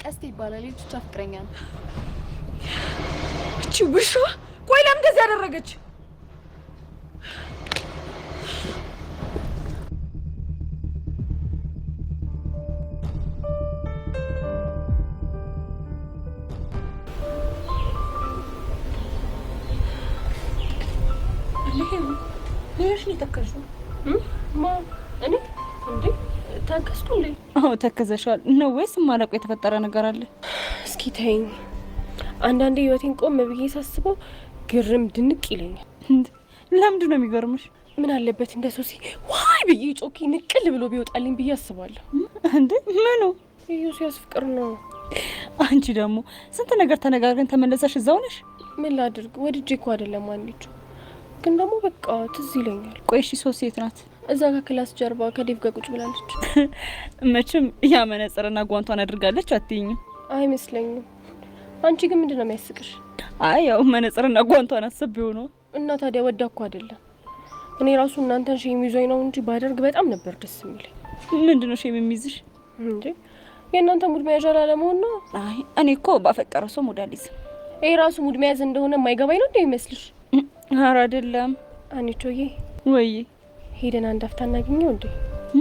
ቀስቴ ይባላል። ልጅቷ ፍቅረኛ ነው። እቺ ውሻ! ቆይ ለምን እንደዚህ ያደረገች? ለሽ ነው ተከዙ ማ እኔ እንዴ ተከስኩ እንዴ? አዎ ተከዘሻል ነው ወይስ ማለቁ የተፈጠረ ነገር አለ? እስኪ ተይኝ። አንዳንዴ ህይወቴን ቆም ብዬ ሳስበው ግርም ድንቅ ይለኛል። ለምንድን ነው የሚገርምሽ? ምን አለበት እንደ ሶሲ ዋይ ብዬ ጮኬ ንቅል ብሎ ቢወጣልኝ ብዬ አስባለሁ። እንዴ ምኑ? ኢየሱስ ፍቅር ነው። አንቺ ደግሞ ስንት ነገር ተነጋግረን ተመለሰሽ እዛው ነሽ። ምን ላድርግ? ወድጄ እኮ አይደለም አንቺ ግን ደግሞ በቃ ትዝ ይለኛል። ቆይ እሺ ሶሲ የት ናት? እዛ ከክላስ ጀርባ ከዴቭ ጋር ቁጭ ብላለች። መቼም ያ መነጽርና ጓንቷን አድርጋለች አትይኝም? አይመስለኝም። አንቺ ግን ምንድን ነው የሚያስቅሽ? አይ ያው መነጽርና ጓንቷን አስቤው ነው። እና ታዲያ ወዳ እኮ አይደለም። እኔ ራሱ እናንተን ሼም ይዞኝ ነው እንጂ ባደርግ በጣም ነበር ደስ የሚለኝ። ምንድን ነው ሼም የሚይዝሽ? እንዴ የእናንተ ሙድ መያዣ ላለመሆን ነው። አይ እኔ እኮ ባፈቀረ ሰው ሙድ አልይዝም። ይሄ ራሱ ሙድ መያዝ እንደሆነ የማይገባኝ ነው እንዴ ይመስልሽ? ኧረ አይደለም። አንቺዬ ወይ ሄደን አንድ አፍታ እናገኘው እንዴ?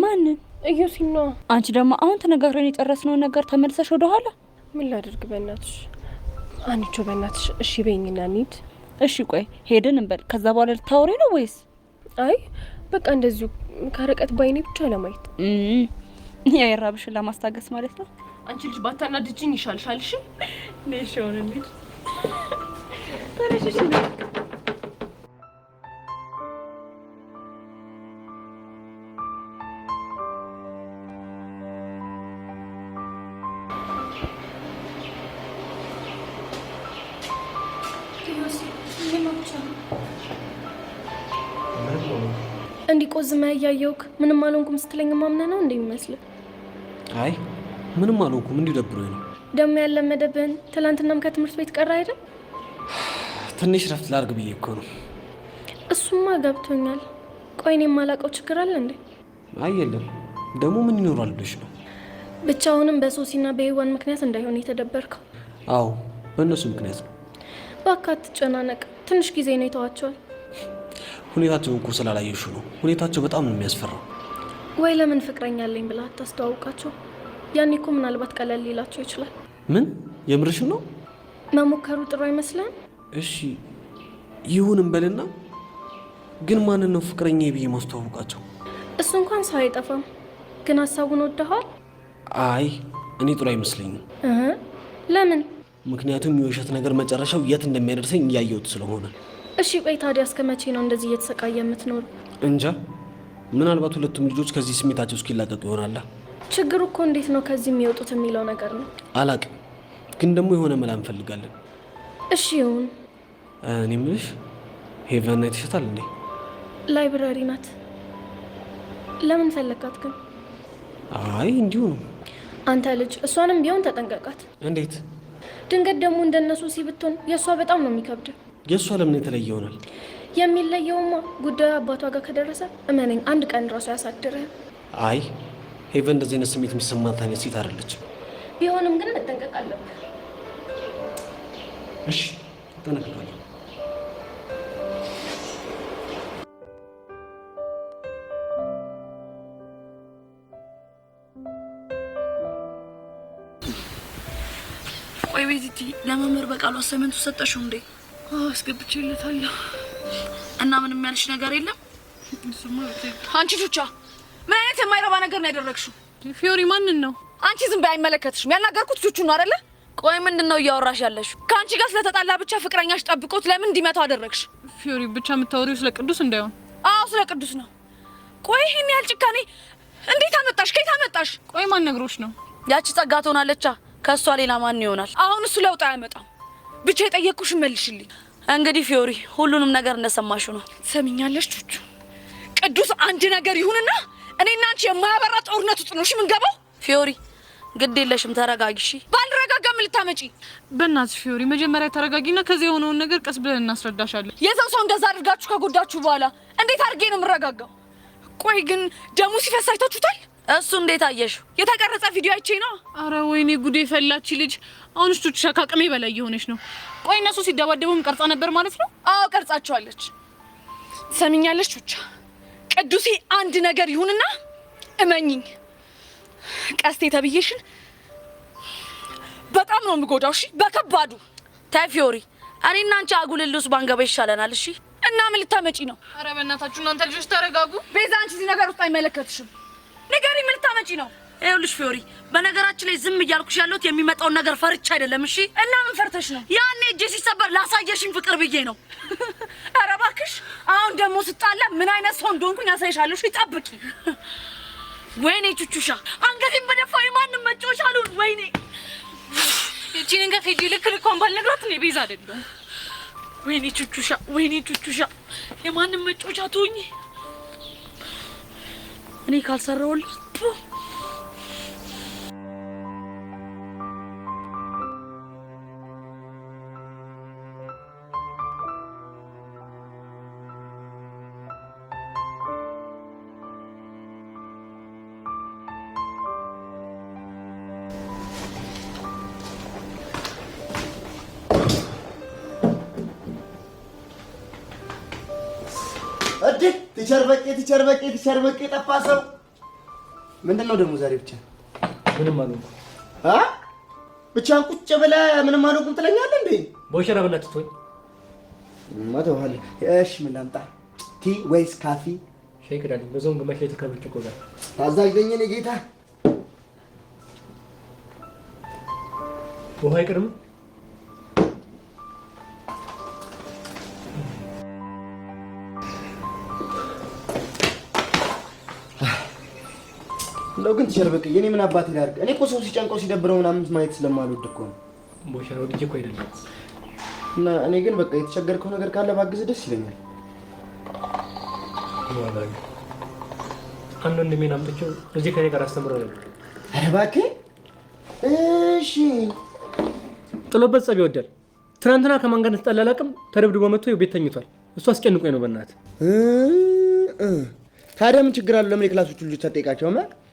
ማንን? እዩሲና። አንቺ ደግሞ አሁን ተነጋግረን የጨረስነውን ነገር ተመልሰሽ ወደ ኋላ። ምን ላድርግ በእናትሽ? አንቺ በእናትሽ እሺ በይኝና እንሂድ። እሺ ቆይ ሄደን እንበል። ከዛ በኋላ ልታወሪ ነው ወይስ? አይ በቃ እንደዚሁ ከርቀት ባይኔ ብቻ ለማየት። ያ የራብሽን ለማስታገስ ማለት ነው። አንቺ ልጅ ባታናድጂኝ ይሻልሻል። እሺ ነሽ ሆነ እንዴ? ተረሽሽ እንዲቆዝማ ያያየውክ ምንም አልሆንኩም ስትለኝ ማምነህ ነው እንደሚመስል? አይ ምንም አልሆንኩም፣ እንዲሁ ደብሮኝ ነው። ደሞ ያለመደብህን ትላንትናም ከትምህርት ቤት ቀረ አይደል? ትንሽ ረፍት ላድርግ ብዬ እኮ ነው። እሱማ ገብቶኛል። ቆይ እኔ የማላውቀው ችግር አለ እንዴ? አይ የለም። ደግሞ ምን ይኖራል ብለሽ ነው? ብቻውንም በሶሲና በሔዋን ምክንያት እንዳይሆን የተደበርከው? አዎ በእነሱ ምክንያት ነው። እባክህ አትጨናነቅ። ትንሽ ጊዜ ነው የተዋቸዋል። ሁኔታቸው እኮ ስላላየሹ ነው። ሁኔታቸው በጣም ነው የሚያስፈራው። ወይ ለምን ፍቅረኛ አለኝ ብለህ አታስተዋውቃቸው? ያኔ እኮ ምናልባት ቀለል ሊላቸው ይችላል። ምን የምርሽን ነው? መሞከሩ ጥሩ አይመስልህም? እሺ ይሁንም በልና፣ ግን ማንን ነው ፍቅረኛ ብዬ ማስተዋወቃቸው? እሱ እንኳን ሰው አይጠፋም። ግን ሀሳቡን ወደኋል? አይ እኔ ጥሩ አይመስለኝም። ለምን? ምክንያቱም የውሸት ነገር መጨረሻው የት እንደሚያደርሰኝ እያየሁት ስለሆነ። እሺ ቆይ ታዲያ እስከ መቼ ነው እንደዚህ እየተሰቃየ የምትኖሩ? እንጃ፣ ምናልባት ሁለቱም ልጆች ከዚህ ስሜታቸው እስኪላቀቁ ይሆናላ። ችግሩ እኮ እንዴት ነው ከዚህ የሚወጡት የሚለው ነገር ነው። አላቅም፣ ግን ደግሞ የሆነ መላ እንፈልጋለን። እሺ ይሁን። እኔ የምልሽ ሄቨን አይተሻታል እንዴ? ላይብራሪ ናት። ለምን ፈለጋት ግን? አይ እንዲሁ ነው። አንተ ልጅ እሷንም ቢሆን ተጠንቀቃት። እንዴት? ድንገት ደግሞ እንደነሱ ሲብትሆን የእሷ በጣም ነው የሚከብድ። የእሷ ለምን የተለየ ይሆናል? የሚለየውማ ጉዳዩ አባቷ ጋር ከደረሰ እመነኝ አንድ ቀን ራሱ ያሳድርህ። አይ ሄቨን እንደዚህ አይነት ስሜት የሚሰማት አይነት ሴት አይደለች። ቢሆንም ግን መጠንቀቅ አለብህ። እሺ እጠነቀቃለሁ። ቆይ ቤዚቲ ለመምህር በቃሉ አሳይመንቱ ሰጠሽው እንዴ? አስገብቼለታለሁ። እና ምንም ያልሽ ነገር የለም? አንቺ ቹቻ ምን አይነት የማይረባ ነገር ነው ያደረግሽው? ፊዮሪ ማንን ነው? አንቺ ዝም በይ፣ አይመለከትሽም። ያናገርኩት ቹቹ ነው አይደለ? ቆይ ምንድን ነው እያወራሽ ያለሽው? ከአንቺ ጋር ስለተጣላ ብቻ ፍቅረኛሽ ጠብቆት ለምን እንዲመታው አደረግሽ? ፊዮሪ ብቻ የምታወሪው ስለ ቅዱስ እንዳይሆን። አዎ ስለ ቅዱስ ነው። ቆይ ይሄን ያህል ጭካኔ እንዴት አመጣሽ? ከየት አመጣሽ? ቆይ ማን ነግሮሽ ነው? ያቺ ጸጋ ትሆናለቻ። ከእሷ ሌላ ማን ይሆናል? አሁን እሱ ለውጥ አያመጣም። ብቻ የጠየቅኩሽ መልሽልኝ። እንግዲህ ፊዮሪ ሁሉንም ነገር እንደሰማሽው ነው። ትሰሚኛለሽ ቹቹ? ቅዱስ አንድ ነገር ይሁንና እኔና አንቺ የማያበራ ጦርነት ውስጥ ነው እሺ የምንገባው። ፊዮሪ ግድ የለሽም ተረጋጊ። እሺ ባልረጋጋ ምን ልታመጪ? በእናትሽ ፊዮሪ መጀመሪያ ተረጋጊና ከዚህ የሆነውን ነገር ቀስ ብለን እናስረዳሻለን። የሰው ሰው እንደዛ አድርጋችሁ ከጎዳችሁ በኋላ እንዴት አድርጌ ነው የምረጋጋው? ቆይ ግን ደሙ ሲፈስ አይታችሁታል? እሱ እንዴት አየሽው? የተቀረጸ ቪዲዮ አይቼ ነው። አረ ወይኔ ጉዴ ፈላች ልጅ። አሁን ቹቻ ከአቅሜ በላይ የሆነች ነው። ቆይ እነሱ ሲደባደቡም ቀርጻ ነበር ማለት ነው? አዎ ቀርጻቸዋለች። ትሰሚኛለሽ ቹቻ? ቅዱሴ አንድ ነገር ይሁንና እመኝኝ ቀስቴ ተብዬሽን በጣም ነው የምጎዳው። እሺ በከባዱ ታይ ፊዮሪ፣ እኔና አንቺ አጉልልስ ባንገባ ይሻለናል። እሺ እና ምን ልታመጪ ነው? አረ በእናታችሁ እናንተ ልጆች ተረጋጉ። ቤዛ አንቺ እዚህ ነገር ውስጥ አይመለከትሽም። ንገሪ ምን ልታመጪ ነው? ይኸውልሽ ፊዮሪ፣ በነገራችን ላይ ዝም እያልኩሽ ያለሁት የሚመጣውን ነገር ፈርቻ አይደለም። እሺ እና ምን ፈርተሽ ነው? ያኔ እጄ ሲሰበር ላሳየሽኝ ፍቅር ብዬ ነው። ኧረ እባክሽ አሁን ደግሞ ስጣላ ምን አይነት ሰው እንደሆንኩኝ ያሳይሻለሁ። እሺ ጠብቂ። ወይኔ ቹቹሻ አንገቴን በደፋ የማንም መጫወቻ አሉን። ወይኔ እቺ ነገር ሄጂ ልክ ልኳን ባልነግራት እኔ ቤዛ አይደለም። ወይኔ ቹቹሻ፣ ወይኔ ቹቹሻ የማንም መጫወቻ ትሆኚ። እኔ ካልሰራሁልሽ እዴ ቲቸር በቄ ጠፋ ሰው። ምንድን ነው ደግሞ ዛሬ ብቻ? ምንም አልሆንኩም። ብቻህን ቁጭ ብለህ ምንም አልሆንኩም ትለኛለህ እንዴ? በውሸራ በእናትህ ተወኝ። ማተዋል። እሺ ምን ላምጣ? ቲ ወይስ ካፊ? ሻይ ቅዳልኝ። በዛውም ግማሽ ላይ ተከብቼ ቆዳ ታዛዥ ነኝ እኔ ጌታ። ውሃ አይቀርም? እንደው ግን ቲቸር በቄ የኔ ምን አባቴ ላድርግ? እኔ እኮ ሰው ሲጨንቀው ሲደብረው ምናምን ማየት ስለማልወድ እኮ ነው። በውሸራ ወድጄ እኮ አይደለም። እና እኔ ግን በቃ የተቸገርከው ነገር ካለ ባግዝ ደስ ይለኛል። ዋላኝ አንዱ እንደምን አምጥቼው እዚህ ከኔ ጋር አስተምሮ ነበር። ኧረ እባክህ እሺ። ጥሎበት ጸብ ይወዳል። ትናንትና ከማን ጋር ተጣላላቅም ተደብድቦ መጥቶ ቤት ተኝቷል። እሱ አስጨንቆኝ ነው በእናትህ። ታዲያ ምን ችግር አለው? ለምን የክላሶቹ ልጆች አትጠይቃቸው?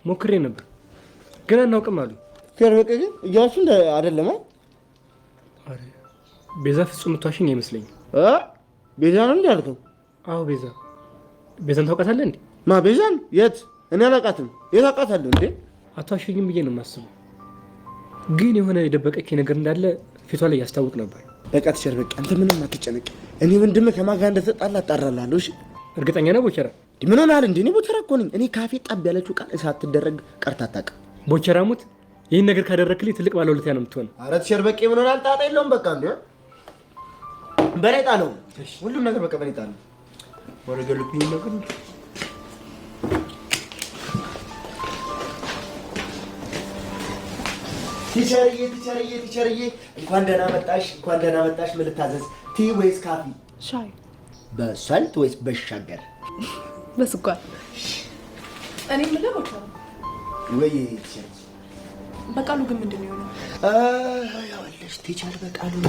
ሞክሬ ነበር ግን አናውቅም አሉ። ከርበቀ ግን እያሱ እንደ አይደለም። አረ ቤዛ ፍጹም ምቷሽኝ አይመስለኝም። ቤዛ ነው እንዴ ያልከው? አዎ ቤዛ። ቤዛን ታውቃታለህ እንዴ? ማ ቤዛን? የት? እኔ አላውቃትም። የት አውቃታለሁ እንዴ? አታሽኝም ብዬ ነው የማስበው። ግን የሆነ የደበቀች ነገር እንዳለ ፊቷ ላይ ያስታውቅ ነበር። በቃ ተሸርበቅ፣ አንተ ምንም አትጨነቅ። እኔ ወንድምህ ከማን ጋር እንደተጣላ አጣራላለሁ። እሺ እርግጠኛ ነህ ቦቸራ? ምን ሆነሃል እንዴ? እኔ ቦቸራ እኮ ነኝ። እኔ ካፌ ጣብ ያለችው ቃል ሳትደረግ ቀርታ አታውቅም። ቦቸራ ሙት። ይህን ነገር ካደረክልኝ ትልቅ ባለውለታ ነው የምትሆነው። ኧረ ተሸርበቅ፣ ምን ሆነሃል? ጣጣ የለውም። በቃ እንዴ በኔ ጣለው። ሁሉም ነገር በቃ በኔ ጣለው። ወደ ገሉብኝ ነገር ቲቸርዬ እንኳን ደህና መጣሽ፣ እንኳን ደህና መጣሽ። ምን ልታዘዝ? ቲ ወይስ ካፊ? ሻይ። በሰልት ወይስ በሻገር? በስኳር። እኔ የምልህ ቦቸራ ወይ ቲቸር በቃሉ ግን ምንድን ነው የሆነው? ያለሽ ቲቸር በቃሉማ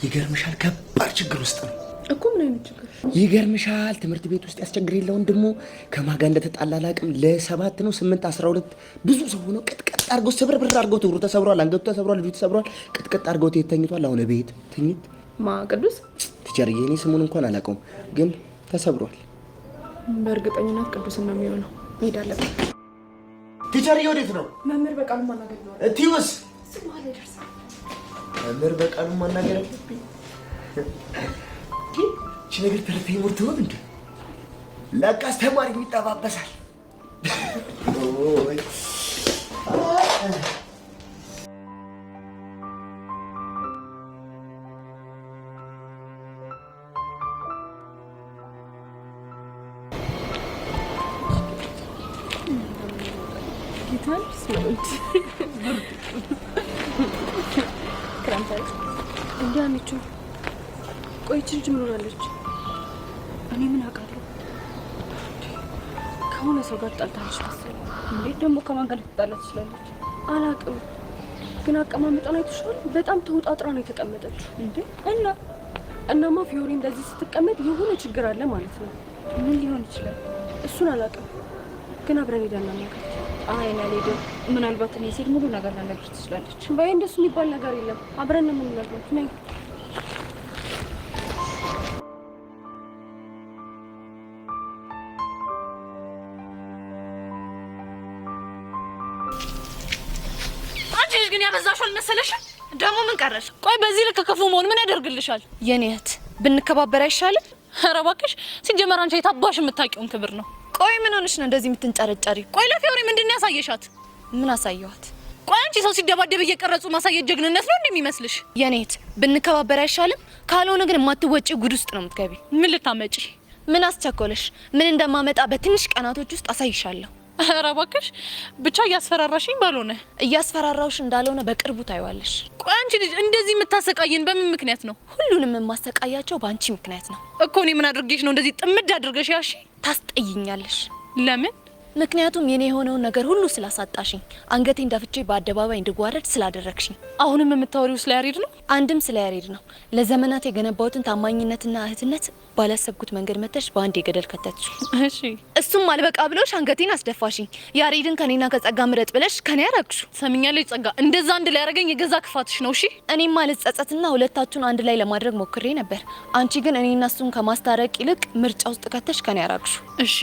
ይገርምሻል፣ ከባድ ችግር ውስጥ ነው እኮ። ምን አይነት ችግር? ይገርምሻል፣ ትምህርት ቤት ውስጥ ያስቸግር የለ ወንድሙ ከማን ጋር እንደተጣላ አላውቅም። ለ7 ነው 8 12 ብዙ ሰው ሆነው ቅጥቅጥ አድርገው ስብርብር አድርገው እግሩ ተሰብሯል፣ አንገቱ ተሰብሯል፣ ልጁ ተሰብሯል። ቅጥቅጥ አድርገው ተኝቷል። አሁን ቤት ትኝት ማ ቅዱስ ቲቸር የኔ ስሙን እንኳን አላውቀውም፣ ግን ተሰብሯል። በእርግጠኝነት ቅዱስን ነው የሚሆነው። መሄድ አለብን። ቲቸር ወዴት ነው? መምህር በቃሉ ማናገር ነው። ቲውስ ስሙ አለ ይደርሳል። መምህር በቃሉ ማናገር አለብኝ። እቺ ነገር ተረፈኝ ሙር ትሆን እንዴ? ለቃስ ተማሪ ይጠባበሳል። ኦይ እንዲያምቹ ቆይች ልጅ ምን ሆናለች? እኔ ምን አውቃለሁ? ከሆነ ሰው ጋር ጣልታለች መሰለኝ። እንዴት ደግሞ ከማን ጋር ልትጣላ ትችላለች? አላውቅም፣ ግን አቀማመጧን አይተሽዋል? በጣም ተውጣጥራ ነው የተቀመጠችው። እንዴ እናማ ፊዮሪ እንደዚህ ስትቀመጥ የሆነ ችግር አለ ማለት ነው። ምን ሊሆን ይችላል? እሱን አላውቅም፣ ግን አብረን ሄዳ እናናገር። አይ እኔ አልሄድም። ምናልባት እኔ ሴት ሙሉ ነገር ላነግርሽ ትችላለች። ባይ እንደሱ የሚባል ነገር የለም። አብረን ነው የምንነግራት። ነይ አንቺ ልጅ ግን ያበዛሽው አልመሰለሽም? ደግሞ ምን ቀረሽ? ቆይ በዚህ ልክ ክፉ መሆን ምን ያደርግልሻል? የኔ እህት ብንከባበር አይሻልም? ኧረ እባክሽ ሲጀመር አንቺ የታባሽ የምታውቂውን ክብር ነው። ቆይ ምን ሆነሽ ነው እንደዚህ የምትንጨረጨሪ? ቆይ ለፊዮሪ ምንድን ያሳየሻት? ምን አሳየኋት? ቆይ አንቺ ሰው ሲደባደብ እየቀረጹ ማሳየት ጀግንነት ነው እንደሚመስልሽ? የኔ እህት ብንከባበር አይሻልም? ካልሆነ ግን የማትወጪ ጉድ ውስጥ ነው የምትገቢ። ምን ልታመጪ? ምን አስቸኮለሽ? ምን እንደማመጣ በትንሽ ቀናቶች ውስጥ አሳይሻለሁ። ኧረ እባክሽ ብቻ እያስፈራራሽኝ ባልሆነ። እያስፈራራውሽ እንዳልሆነ በቅርቡ ታይዋለሽ። ቆይ አንቺ ልጅ እንደዚህ የምታሰቃየን በምን ምክንያት ነው? ሁሉንም የማሰቃያቸው በአንቺ ምክንያት ነው እኮ። እኔ ምን አድርጌሽ ነው እንደዚህ ጥምድ አድርገሽ ያሺ? ታስጠይኛለሽ። ለምን? ምክንያቱም የኔ የሆነውን ነገር ሁሉ ስላሳጣሽኝ፣ አንገቴን ደፍቼ በአደባባይ እንድጓረድ ስላደረግሽኝ። አሁንም የምታወሪው ስለ ያሬድ ነው? አንድም ስለ ያሬድ ነው። ለዘመናት የገነባሁትን ታማኝነትና እህትነት ባላሰብኩት መንገድ መተሽ በአንድ የገደል ከተትሽ። እሺ እሱም አልበቃ ብሎሽ አንገቴን አስደፋሽኝ። ያሬድን ከኔና ከጸጋ ምረጥ ብለሽ ከኔ ያራቅሹ። ሰምኛለሽ ጸጋ፣ እንደዛ አንድ ላይ ያደረገኝ የገዛ ክፋትሽ ነው። እሺ እኔም ማለት ጸጸትና ሁለታችሁን አንድ ላይ ለማድረግ ሞክሬ ነበር። አንቺ ግን እኔና እሱን ከማስታረቅ ይልቅ ምርጫ ውስጥ ከተሽ ከኔ ያራቅሹ። እሺ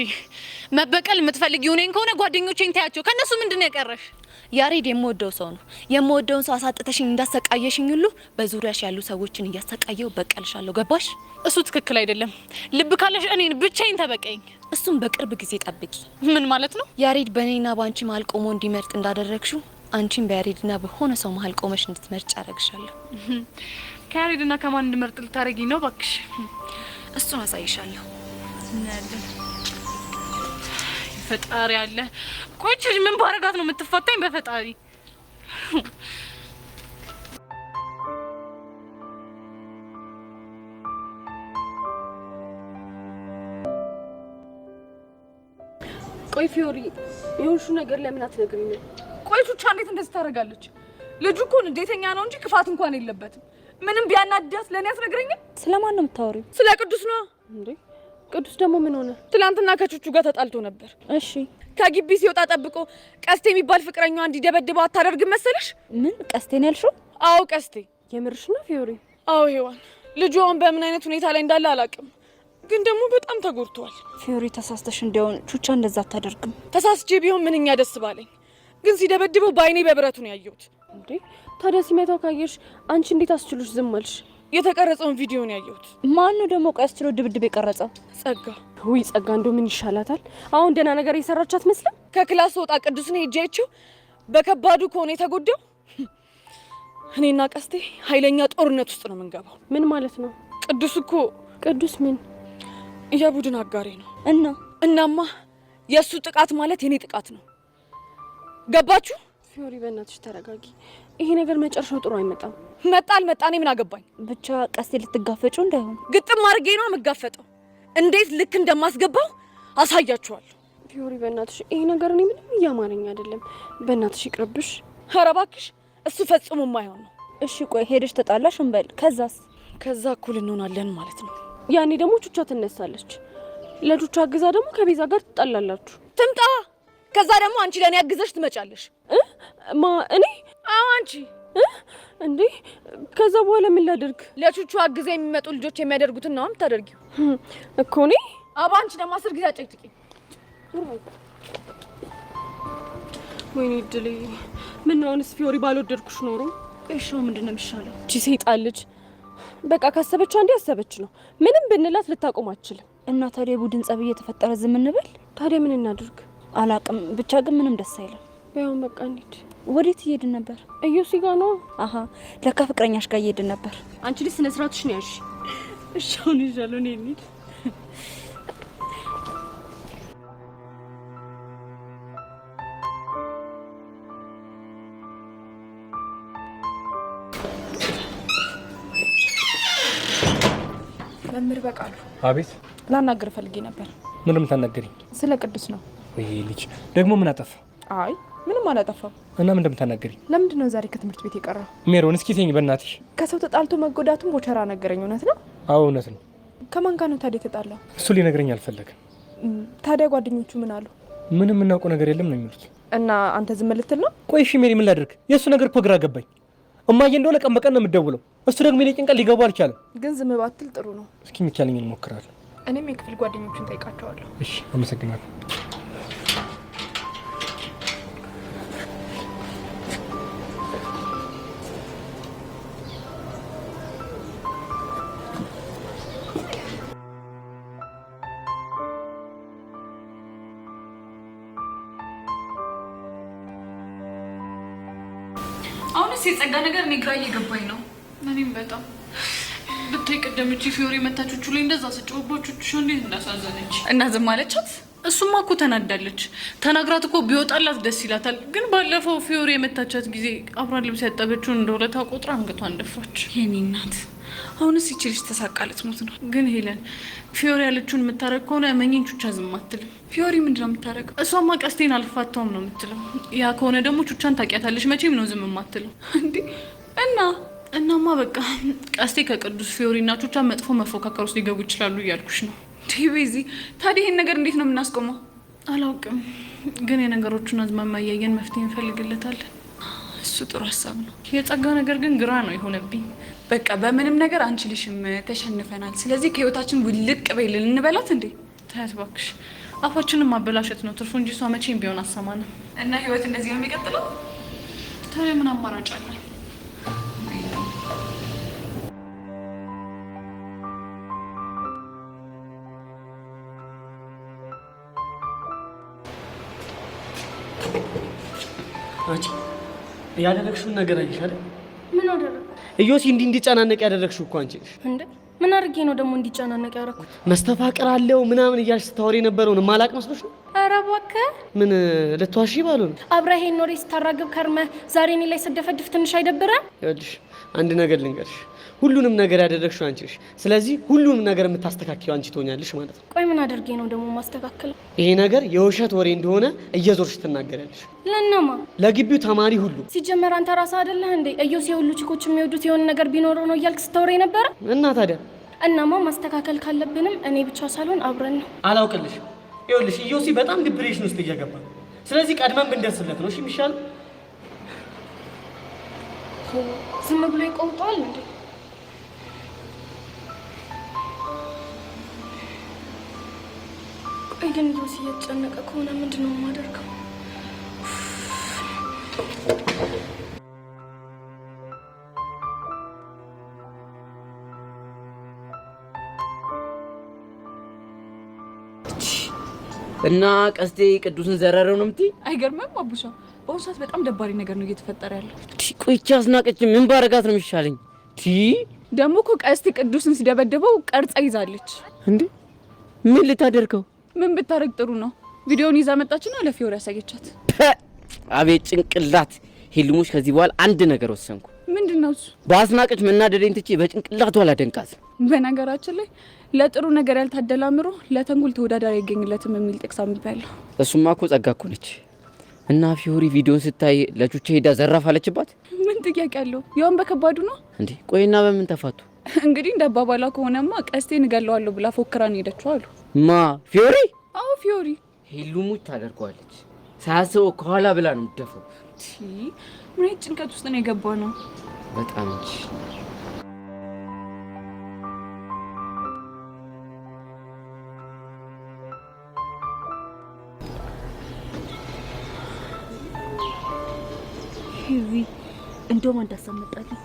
መበቀል የምትፈልጊው እኔን ከሆነ ጓደኞቼን ታያቸው። ከነሱ ምንድን ነው የቀረሽ? ያሬድ የምወደው ሰው ነው። የምወደውን ሰው አሳጥተሽኝ እንዳሰቃየሽኝ ሁሉ በዙሪያሽ ያሉ ሰዎችን እያሰቃየው በቀልሻለሁ። ገባሽ? እሱ ትክክል አይደለም። ልብ ካለሽ እኔን ብቻዬን ተበቀኝ። እሱም በቅርብ ጊዜ ጠብቂ። ምን ማለት ነው? ያሬድ በእኔና በአንቺ መሀል ቆሞ እንዲመርጥ እንዳደረግሽው አንቺን በያሬድና በሆነ ሰው መሀል ቆመሽ እንድትመርጭ አደረግሻለሁ። ከያሬድና ከማን እንድመርጥ ልታረጊኝ ነው? እባክሽ እሱን አሳይሻለሁ። እናያለን። ፈጣሪ አለ። ቆይቼ ምን ባረጋት ነው የምትፈታኝ? በፈጣሪ ቆይ ፊዮሪ የሆንሽው ነገር ለምን አትነግሪኝም? ቆይ ቹቻ እንዴት እንደዚህ ታደርጋለች? ልጁ እኮ ንዴተኛ ነው እንጂ ክፋት እንኳን የለበትም። ምንም ቢያናድዳት ለኔ አትነግረኝም? ስለማን ነው የምታወሪው? ስለ ቅዱስ ነው እንዴ? ቅዱስ ደግሞ ምን ሆነ? ትላንትና ከቹቹ ጋር ተጣልቶ ነበር። እሺ ከግቢ ሲወጣ ጠብቆ ቀስቴ የሚባል ፍቅረኛዋ እንዲደበድበው አታደርግም መሰለሽ? ምን ቀስቴን ያልሽው? አዎ ቀስቴ። የምርሽ ነው ፊዮሪ? አዎ ሄዋን። ልጁ አሁን በምን አይነት ሁኔታ ላይ እንዳለ አላውቅም፣ ግን ደግሞ በጣም ተጎድቷል። ፊዮሪ ተሳስተሽ እንዲሆን ቹቻ እንደዛ አታደርግም። ተሳስቼ ቢሆን ምንኛ ደስ ባለኝ፣ ግን ሲደበድበው በአይኔ በብረቱ ነው ያየሁት። እንዴ ታዲያ ሲመታው ካየሽ አንቺ እንዴት አስችሎሽ ዝም አልሽ? የተቀረጸውን ቪዲዮ ነው ያየሁት። ማን ነው ደግሞ ቆይ አስችሎ ድብድብ የቀረጸው? ጸጋ። ውይ ጸጋ እንደው ምን ይሻላታል? አሁን ደህና ነገር እየሰራች አትመስልም? ከክላስ ወጣ ቅዱስን ሄጄ አይቼው በከባዱ ከሆነ የተጎዳው እኔና ቀስቴ ኃይለኛ ጦርነት ውስጥ ነው የምንገባው። ምን ማለት ነው? ቅዱስ እኮ ቅዱስ ምን የቡድን አጋሬ ነው። እናማ የእሱ ጥቃት ማለት የኔ ጥቃት ነው። ገባችሁ? ፊዮሪ በእናትሽ ተረጋጊ። ይሄ ነገር መጨረሻው ጥሩ አይመጣም። መጣ አልመጣ እኔ ምን አገባኝ? ብቻ ቀስቴ ልትጋፈጪው እንዳይሆን። ግጥም አድርጌ ነው የምጋፈጠው። እንዴት ልክ እንደማስገባው አሳያችኋለሁ። ፊዮሪ በእናትሽ ይሄ ነገር እኔ ምንም እያማረኝ አይደለም። በእናትሽ ይቅርብሽ። ኧረ እባክሽ እሱ ፈጽሞ የማይሆን ነው። እሺ ቆይ ሄደሽ ተጣላሽ እንበል፣ ከዛስ? ከዛ እኩል እንሆናለን ማለት ነው። ያኔ ደግሞ ቹቻ ትነሳለች። ለቹቻ አግዛ ደግሞ ከቤዛ ጋር ትጣላላችሁ። ትምጣ። ከዛ ደግሞ አንቺ ለኔ አግዘሽ ትመጫለሽ። እኔ? አዎ አንቺ። እንዴ ከዛ በኋላ ምን ላደርግ? ለቹቹ አግዘ የሚመጡ ልጆች የሚያደርጉትን ነው የምታደርጊው እኮ። እኔ አባ አንቺ ደግሞ 10 ጊዜ አጨቅጭቂ። ወይኔ እድሌ። ምን ነው አሁንስ ፊዮሪ ባልወደድኩሽ ኖሮ። እሺው ምንድነው የሚሻለው? እቺ ሰይጣን ልጅ በቃ ካሰበች አንዴ ያሰበች ነው። ምንም ብንላት ልታቆም አትችልም። እና ታዲያ ቡድን ጸብ እየተፈጠረ ዝም እንበል? ታዲያ ምን እናድርግ? አላቅም፣ ብቻ ግን ምንም ደስ አይልም። ቢሆን በቃ እንሂድ። ወዴት እየሄድን ነበር? እዩሲ ጋር ነው። አሃ ለካ ፍቅረኛሽ ጋር እየሄድን ነበር። አንቺ ልጅ ስነ ስርዓትሽ ነው ያልሽ። እሺ አሁን ይዣለሁ እኔ እንሂድ። መምህር በቃሉ። አቤት። ላናገር ፈልጌ ነበር። ምንም ታናገሪኝ? ስለ ቅዱስ ነው። ወይ ልጅ ደግሞ ምን አጠፋ? አይ ምንም አላጠፋም። እና ምን እንደምታናገሪኝ? ለምንድን ነው ዛሬ ከትምህርት ቤት የቀረው? ሜሮን እስኪ ተኝ በእናትሽ። ከሰው ተጣልቶ መጎዳቱን ቦቸራ ነገረኝ። እውነት ነው? አዎ እውነት ነው። ከማን ጋር ነው ታዲያ የተጣላው? እሱ ሊነግረኝ አልፈለገም። ታዲያ ጓደኞቹ ምን አሉ? ምንም የምናውቀው ነገር የለም ነው የሚሉት። እና አንተ ዝም ልትል ነው? ቆይ እሺ ሜሪ ምን ላድርግ? የእሱ ነገር እኮ ግራ ገባኝ። እማዬ እንደሆነ ቀን በቀን ነው የምትደውለው። እሱ ደግሞ የኔ ጭንቀት ሊገቡ አልቻለም። ግን ዝም ባትል ጥሩ ነው። እስኪ የሚቻለኝን እሞክራለሁ። እኔም የክፍል ጓደኞቹን ጠይቃቸዋለሁ። እሺ አመሰግናለሁ። አሁንስ የጸጋ ነገር እኔ ግራ እየገባኝ ነው። እኔም በጣም ብታይ ቀደም እቺ ፊዮሪ መታቾቹ ላይ እንደዛ ስጨውባቾቹ እንዴት እንዳሳዘነች እና ዝም አለቻት። እሱማ እኮ ተናዳለች። ተናግራት እኮ ቢወጣላት ደስ ይላታል። ግን ባለፈው ፊዮሪ የመታቻት ጊዜ አብራን ልብስ ያጠበችውን እንደውለታ ቆጥራ አንገቷን ደፋች። የኔ እናት አሁንስ ይቺ ልጅ ተሳቃለት ሞት ነው። ግን ሄለን ፊዮሪ ያለችውን የምታረግ ከሆነ መኝን ቹቻ ዝም አትልም። ፊዮሪ ምንድን ነው የምታረገው? እሷማ ቀስቴን አልፋታውም ነው የምትለው። ያ ከሆነ ደግሞ ቹቻን ታውቂያታለሽ፣ መቼም ነው ዝም የማትለው። እንዴ እናማ በቃ ቀስቴ ከቅዱስ ፊዮሪ እና ቹቻ መጥፎ መፎካከር ውስጥ ሊገቡ ይችላሉ እያልኩሽ ነው። ቲቪዚ ታዲያ ይሄን ነገር እንዴት ነው የምናስቆመው? አላውቅም፣ ግን የነገሮቹን አዝማሚያ እያየን መፍትሄ እንፈልግለታለን። እሱ ጥሩ ሀሳብ ነው። የጸጋ ነገር ግን ግራ ነው የሆነብኝ። በቃ በምንም ነገር አንችልሽም፣ ተሸንፈናል። ስለዚህ ከህይወታችን ውልቅ በይልን እንበላት እንዴ? ታያት እባክሽ፣ አፋችንን ማበላሸት ነው ትርፉ እንጂ እሷ መቼም ቢሆን አሰማንም። እና ህይወት እንደዚህ ነው የሚቀጥለው? ታዲያ ምን አማራጭ አለ? አንቺ ያደረግሽውን ነገር አየሽ አይደል? ምን አደረግ? እዮሲ እንዲጨናነቅ ያደረግሽው እኮ አንቺ ነሽ። እንዴ ምን አድርጌ ነው ደግሞ እንዲጨናነቅ ያደረኩት? መስተፋቅር አለው ምናምን እያልሽ ስታወሪ የነበረውን ማላቅ መስሎሽ ነው? ኧረ እባክህ ምን ልትዋሺ ባሉ ነው? አብረሄን ኖሬ ስታራግብ ከርመህ ዛሬ እኔ ላይ ስደፈድፍ ትንሽ አይደብረም? ይኸውልሽ አንድ ነገር ልንገርሽ፣ ሁሉንም ነገር ያደረግሽው አንቺ ነሽ። ስለዚህ ሁሉንም ነገር የምታስተካክለው አንቺ ትሆኛለሽ ማለት ነው። ቆይ ምን አድርጌ ነው ደግሞ ማስተካከለው? ይሄ ነገር የውሸት ወሬ እንደሆነ እየዞርሽ ትናገሪያለሽ። ለነማ? ለግቢው ተማሪ ሁሉ። ሲጀመር አንተ ራስህ አይደለህ እንዴ እዮስ የሁሉ ቺኮች የሚወዱት የሆነ ነገር ቢኖረው ነው እያልክ ስታወሪ ነበረ? እና ታዲያ እናማ ማስተካከል ካለብንም እኔ ብቻ ሳልሆን አብረን ነው። አላውቅልሽ። ይኸውልሽ እዮሲ በጣም ዲፕሬሽን ውስጥ እየገባ ነው። ስለዚህ ቀድመን ብንደርስለት ነው እሺ የሚሻለው። ዝም ብሎ ይቆምጣል እንዴ? ቆይ ግን እዮሲ እየተጨነቀ ከሆነ ምንድነው የማደርገው? እና ቀስቴ ቅዱስን ዘረረው ነው የምትይ? አይገርምም አቡሻ? በአሁኑ ሰዓት በጣም ደባሪ ነገር ነው እየተፈጠረ ያለው። ቆይቼ አስናቀች ምን ባረጋት ነው የሚሻለኝ? ደግሞ እኮ ቀስቴ ቅዱስን ሲደበድበው ቀርጻ ይዛለች። እንዴ ምን ልታደርገው? ምን ብታረግ ጥሩ ነው? ቪዲዮውን ይዛ መጣችና ለፊዮሪ ያሳየቻት። አቤት ጭንቅላት! ሂልሙሽ ከዚህ በኋላ አንድ ነገር ወሰንኩ። ምንድነው እሱ? በአስናቀች መናደደኝ ትቼ በጭንቅላቷ አላደንቃት። በነገራችን ላይ ለጥሩ ነገር ያልታደለ አእምሮ ለተንኮል ተወዳዳሪ አይገኝለትም የሚል ጥቅስ አንብቤያለሁ። እሱማ እኮ ጸጋ እኮ ነች። እና ፊዮሪ ቪዲዮን ስታይ ለቹቼ ሄዳ ዘራፍ አለችባት። ምን ጥያቄ አለው? ያውን በከባዱ ነው እንዴ? ቆይና በምን ተፋቱ? እንግዲህ እንዳባባላ ከሆነማ ቀስቴን እገለዋለሁ ብላ ፎክራን ሄደችው አሉ። ማ ፊዮሪ? አዎ ፊዮሪ። ሂልሙሽ ታደርገዋለች። ሳያስበው ከኋላ ብላ ነው የምትደፋው። ምን አይነት ጭንቀት ውስጥ ነው የገባ ነው? በጣም እንጂ። ሂዊ እንደውም እንዳሰመጣልኝ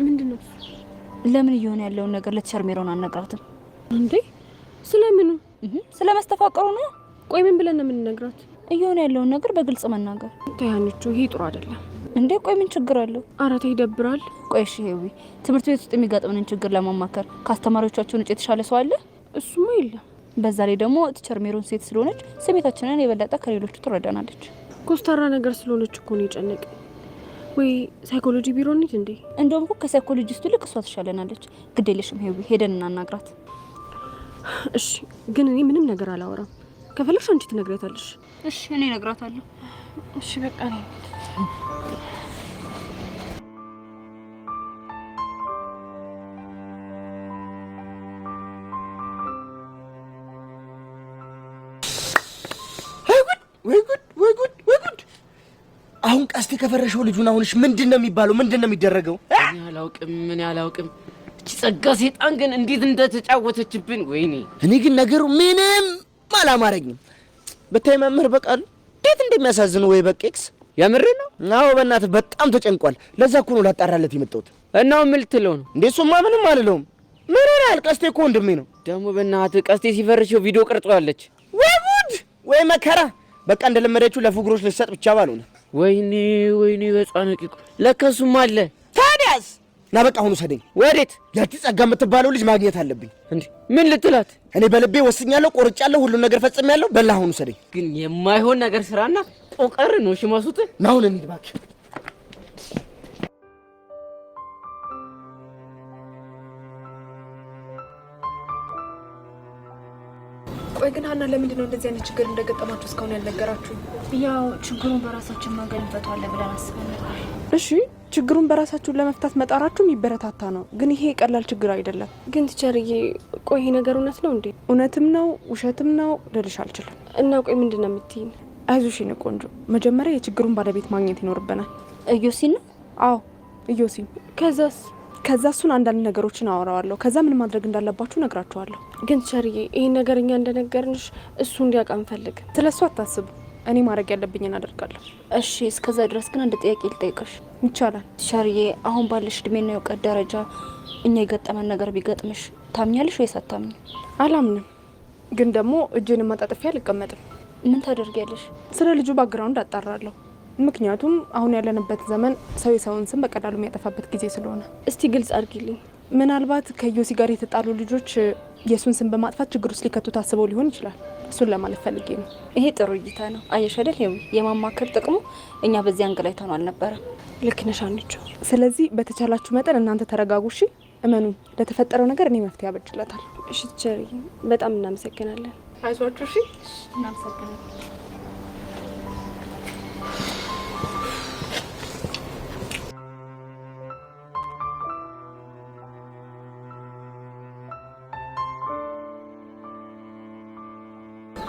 ምንድነው? ለምን እየሆነ ያለውን ነገር ለተሸርሜሮን አነግራትም እንዴ? ስለምኑ? ስለመስተፋቀሩ ነው። ቆይ ምን ብለን ነው የምንነግራት? እየሆነ ያለውን ነገር በግልጽ መናገር። ታያንቹ ይሄ ጥሩ አይደለም እንዴ? ቆይ ምን ችግር አለው? አራቴ ይደብራል። ቆይ እሺ ሂዊ፣ ትምህርት ቤት ውስጥ የሚጋጥመንን ችግር ለማማከር ከአስተማሪዎቻችን ውጭ የተሻለ ሰው አለ? እሱማ የለም። በዛ ላይ ደግሞ ቲቸርሜሮን ሴት ስለሆነች ስሜታችንን የበለጠ ከሌሎቹ ትረዳናለች። ኮስታራ ነገር ስለሆነች እኮ ነው የጨነቀኝ። ወይ ሳይኮሎጂ ቢሮ እንሂድ እንዴ? እንደውም እኮ ከሳይኮሎጂስቱ ልክ እሷ ትሻለናለች። ግድ የለሽም ሂዊ፣ ሄደን እናናግራት። እሺ፣ ግን እኔ ምንም ነገር አላወራም። ከፈለግሽ አንቺ ትነግሪያታለሽ። እሺ፣ እኔ እነግራታለሁ። እሺ፣ በቃ ነው። አሁን ቀስቴ ከፈረሸው ልጁን አሁንሽ ምንድነው የሚባለው? ምንድነው የሚደረገው? እኔ አላውቅም። እቺ ጸጋ ሴጣን ግን እንዴት እንደተጫወተችብን! ወይኔ እኔ ግን ነገሩ ምንም አላማረኝም። በታይ መምህር በቃሉ እንዴት እንደሚያሳዝነው ወይ በቄክስ የምር ነው። አዎ በእናትህ በጣም ተጨንቋል። ለዛ እኮ ነው ላጣራለት የመጣሁት። እናው ምን ልትለው ነው? እንዴ እሱማ ምንም አልለውም። ምን ይላል? ቀስቴ እኮ ወንድሜ ነው። ደግሞ በእናትህ ቀስቴ ሲፈርሸው ቪዲዮ ቀርጿለች። ወይ ጉድ ወይ መከራ! በቃ እንደለመደችው ለፍግሮች ልትሰጥ ብቻ ባልሆነ። ወይኔ በጻነቂቁ ለከሱም አለ። ታዲያስ ና በቃ አሁን ሰደኝ። ወዴት? ያቺ ጸጋ የምትባለው ልጅ ማግኘት አለብኝ። እንዴ ምን ልትላት? እኔ በልቤ ወስኛለሁ፣ ቆርጫለሁ፣ ሁሉን ነገር ፈጽሜያለሁ። በላ አሁን ሰደኝ። ግን የማይሆን ነገር ስራና ቆቀር ነው ሽማሱት። ና አሁን እንሂድ እባክህ። ቆይ ግን ሀና ለምንድን ነው እንደዚህ አይነት ችግር እንደገጠማችሁ እስካሁን ያልነገራችሁ? ያው ችግሩን በራሳችን መንገድ እንፈታዋለን ብለን አስበን ነበር። እሺ ችግሩን በራሳችሁን ለመፍታት መጣራችሁ የሚበረታታ ነው፣ ግን ይሄ ቀላል ችግር አይደለም። ግን ቲቸርዬ ቆይ ይሄ ነገር እውነት ነው እንዴ? እውነትም ነው ውሸትም ነው ልልሽ አልችልም። እና ቆይ ምንድን ነው የምትይኝ? አይዞሽ የኔ ቆንጆ፣ መጀመሪያ የችግሩን ባለቤት ማግኘት ይኖርብናል። እዮሲን ነው? አዎ እዮሲን። ከዛ እሱን አንዳንድ ነገሮችን አወራዋለሁ። ከዛ ምን ማድረግ እንዳለባችሁ ነግራችኋለሁ። ግን ቲቸርዬ ይሄን ነገር እኛ እንደነገርንሽ እሱ እንዲያውቅ አንፈልግም። ስለሱ አታስቡ፣ እኔ ማድረግ ያለብኝን አደርጋለሁ። እሺ እስከዛ ድረስ ግን አንድ ጥያቄ ልጠይቅሽ ይቻላል? ቲቸርዬ አሁን ባለሽ እድሜና የእውቀት ደረጃ እኛ የገጠመን ነገር ቢገጥምሽ ታምኛለሽ ወይስ አታምኝ? አላምንም፣ ግን ደግሞ እጄን ማጣጥፊ አልቀመጥም። ምን ታደርጊያለሽ? ስለ ልጁ ባክግራውንድ አጣራለሁ። ምክንያቱም አሁን ያለንበት ዘመን ሰው የሰውን ስም በቀላሉ የሚያጠፋበት ጊዜ ስለሆነ። እስቲ ግልጽ አድርጊልኝ፣ ምናልባት ከዮሲ ጋር የተጣሉ ልጆች የሱን ስም በማጥፋት ችግር ውስጥ ሊከቱ ታስበው ሊሆን ይችላል። እሱን ለማለት ፈልጌ ነው። ይሄ ጥሩ እይታ ነው። አየሽ አይደል? የማማከር ጥቅሙ እኛ በዚህ አንገላይተን አልነበረም። ልክ ነሽ አንቺ። ስለዚህ በተቻላችሁ መጠን እናንተ ተረጋጉ እሺ? እመኑ፣ ለተፈጠረው ነገር እኔ መፍትሄ አበጅላታለሁ። እሺ ቸሪ፣ በጣም እናመሰግናለን። አይዟችሁ እሺ? እናመሰግናለን።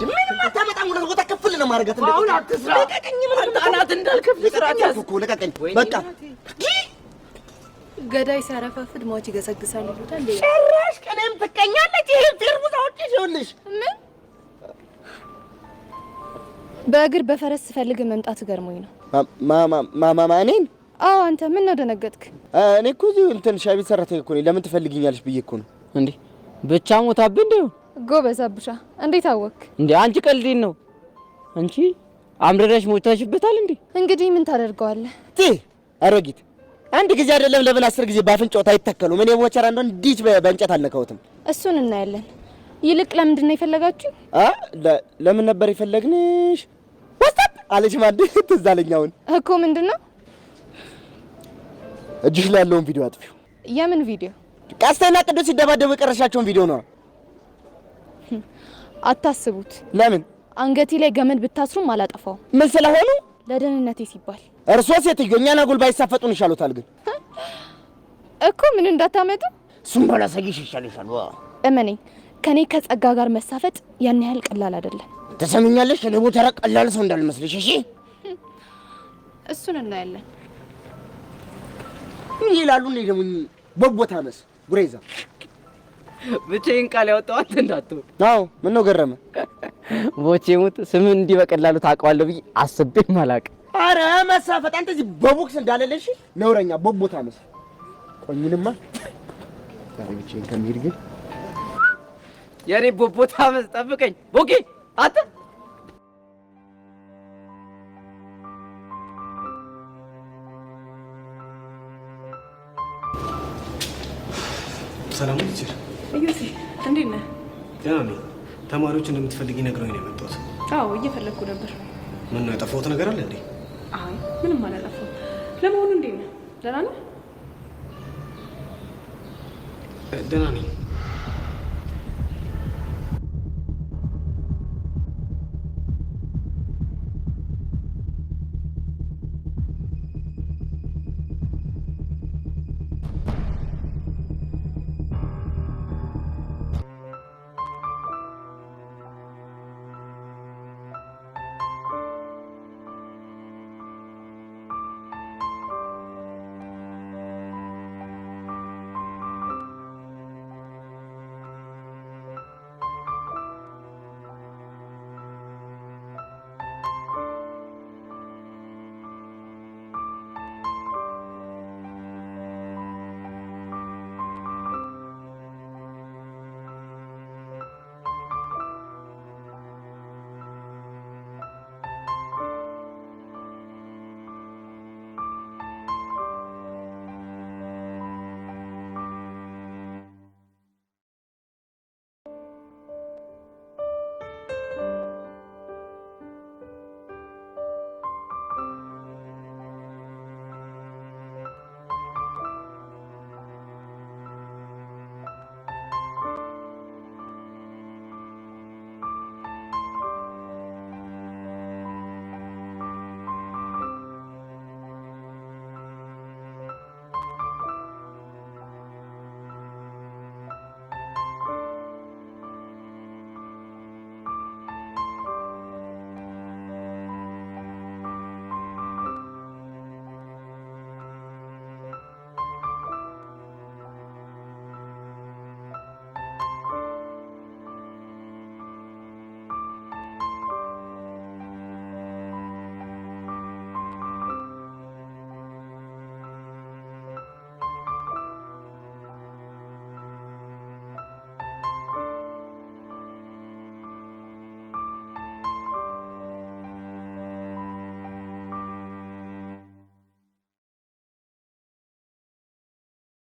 ምንም አታመጣም። ሁለት ቦታ ከፍል ነው ማረጋት። አሁን አትስራ። ለቀቀኝ። ምን ጣናት እንዳልከፍል ስራት ያዝ እኮ ለቀቀኝ። በቃ ገዳይ ሲያረፋፍድ ሟች ይገሰግሳል ይሉታል። ጭራሽ ቀኔም ትቀኛለች። ይሄ ትርቡታዎች ይኸውልሽ። ምን በእግር በፈረስ ስፈልግ መምጣት ገርሞኝ ነው። ማማ እኔን? አዎ አንተ ምን ነው ደነገጥክ? እኔ እኮ እዚሁ እንትን ሻይ ቤት ሰራተኛ እኮ ነኝ። ለምን ትፈልጊኛለሽ ብዬ እኮ ነው። እንዴ ብቻ ሞታብህ እንዴ? ጎበዝ አቡሻ፣ እንዴት አወክ? እንዴ አንቺ ቀልዴን ነው። አንቺ አምረረሽ ሞታሽበታል እንዴ? እንግዲህ ምን ታደርገዋለህ? አሮጊት አንድ ጊዜ አይደለም ለምን 10 ጊዜ ባፍንጫው አይተከሉም። እኔ ሞቸራ እንደሆነ እንዲህ በእንጨት አልነካሁትም። እሱን እናያለን። ይልቅ ለምንድን ነው የፈለጋችሁ? ለምን ነበር የፈለግንሽ? ወስጣት አለሽ ማንድ ትዝ አለኝ። አሁን እኮ ምንድነው? እጅሽ ላይ ያለውን ቪዲዮ አጥፊው። የምን ቪዲዮ? ቀስቴና ቅዱስ ሲደባደቡ የቀረሻቸውን ቪዲዮ ነው። አታስቡት። ለምን? አንገቴ ላይ ገመድ ብታስሩም አላጠፋው። ምን ስለሆኑ? ለደህንነቴ ሲባል። እርሶ ሴትዮ እኛን አጉል ባይሳፈጡን ይሻሉታል። ግን እኮ ምን እንዳታመጡ እሱም ባላሳይሽ ይሻልሻል። እመነኝ፣ ከኔ ከጸጋ ጋር መሳፈጥ ያን ያህል ቀላል አይደለም። ተሰምኛለሽ? እኔ ቦታራ ቀላል ሰው እንዳልመስልሽ እሺ? እሱን እናያለን። ምን ይላሉ? እንዴ ደግሞ በቦታ መስ ጉሬዛ ብቻዬን ቃል ያወጣው አንተ እንዳትሆን። አዎ ምን ነው ገረመ? ቦቼ ሙት ስም እንዲህ በቀላሉ ታውቀዋለህ ብዬ አስቤም አላውቅም። አረ መሳፈጥ አንተ እዚህ በቦክስ እንዳለለሽ ነውረኛ በቦታ መስ ቆኝንማ ዛሬ ብቻዬን ከሚሄድ ግን የኔ ቦቦታ መስ ጠብቀኝ ቦኬ አንተ ሰላም ነው ቲቸር። እዩሲ እንዴት ነህ? ደህና ነኝ። ተማሪዎች እንደምትፈልጊ ነግረውኝ ነው የመጣሁት። አዎ እየፈለግኩ ነበር። ምን ነው ያጠፋሁት ነገር አለ እንዴ? አይ ምንም አላጠፋሁም። ለመሆኑ እንዴት ነህ? ደህና ነህ? ደህና ነኝ።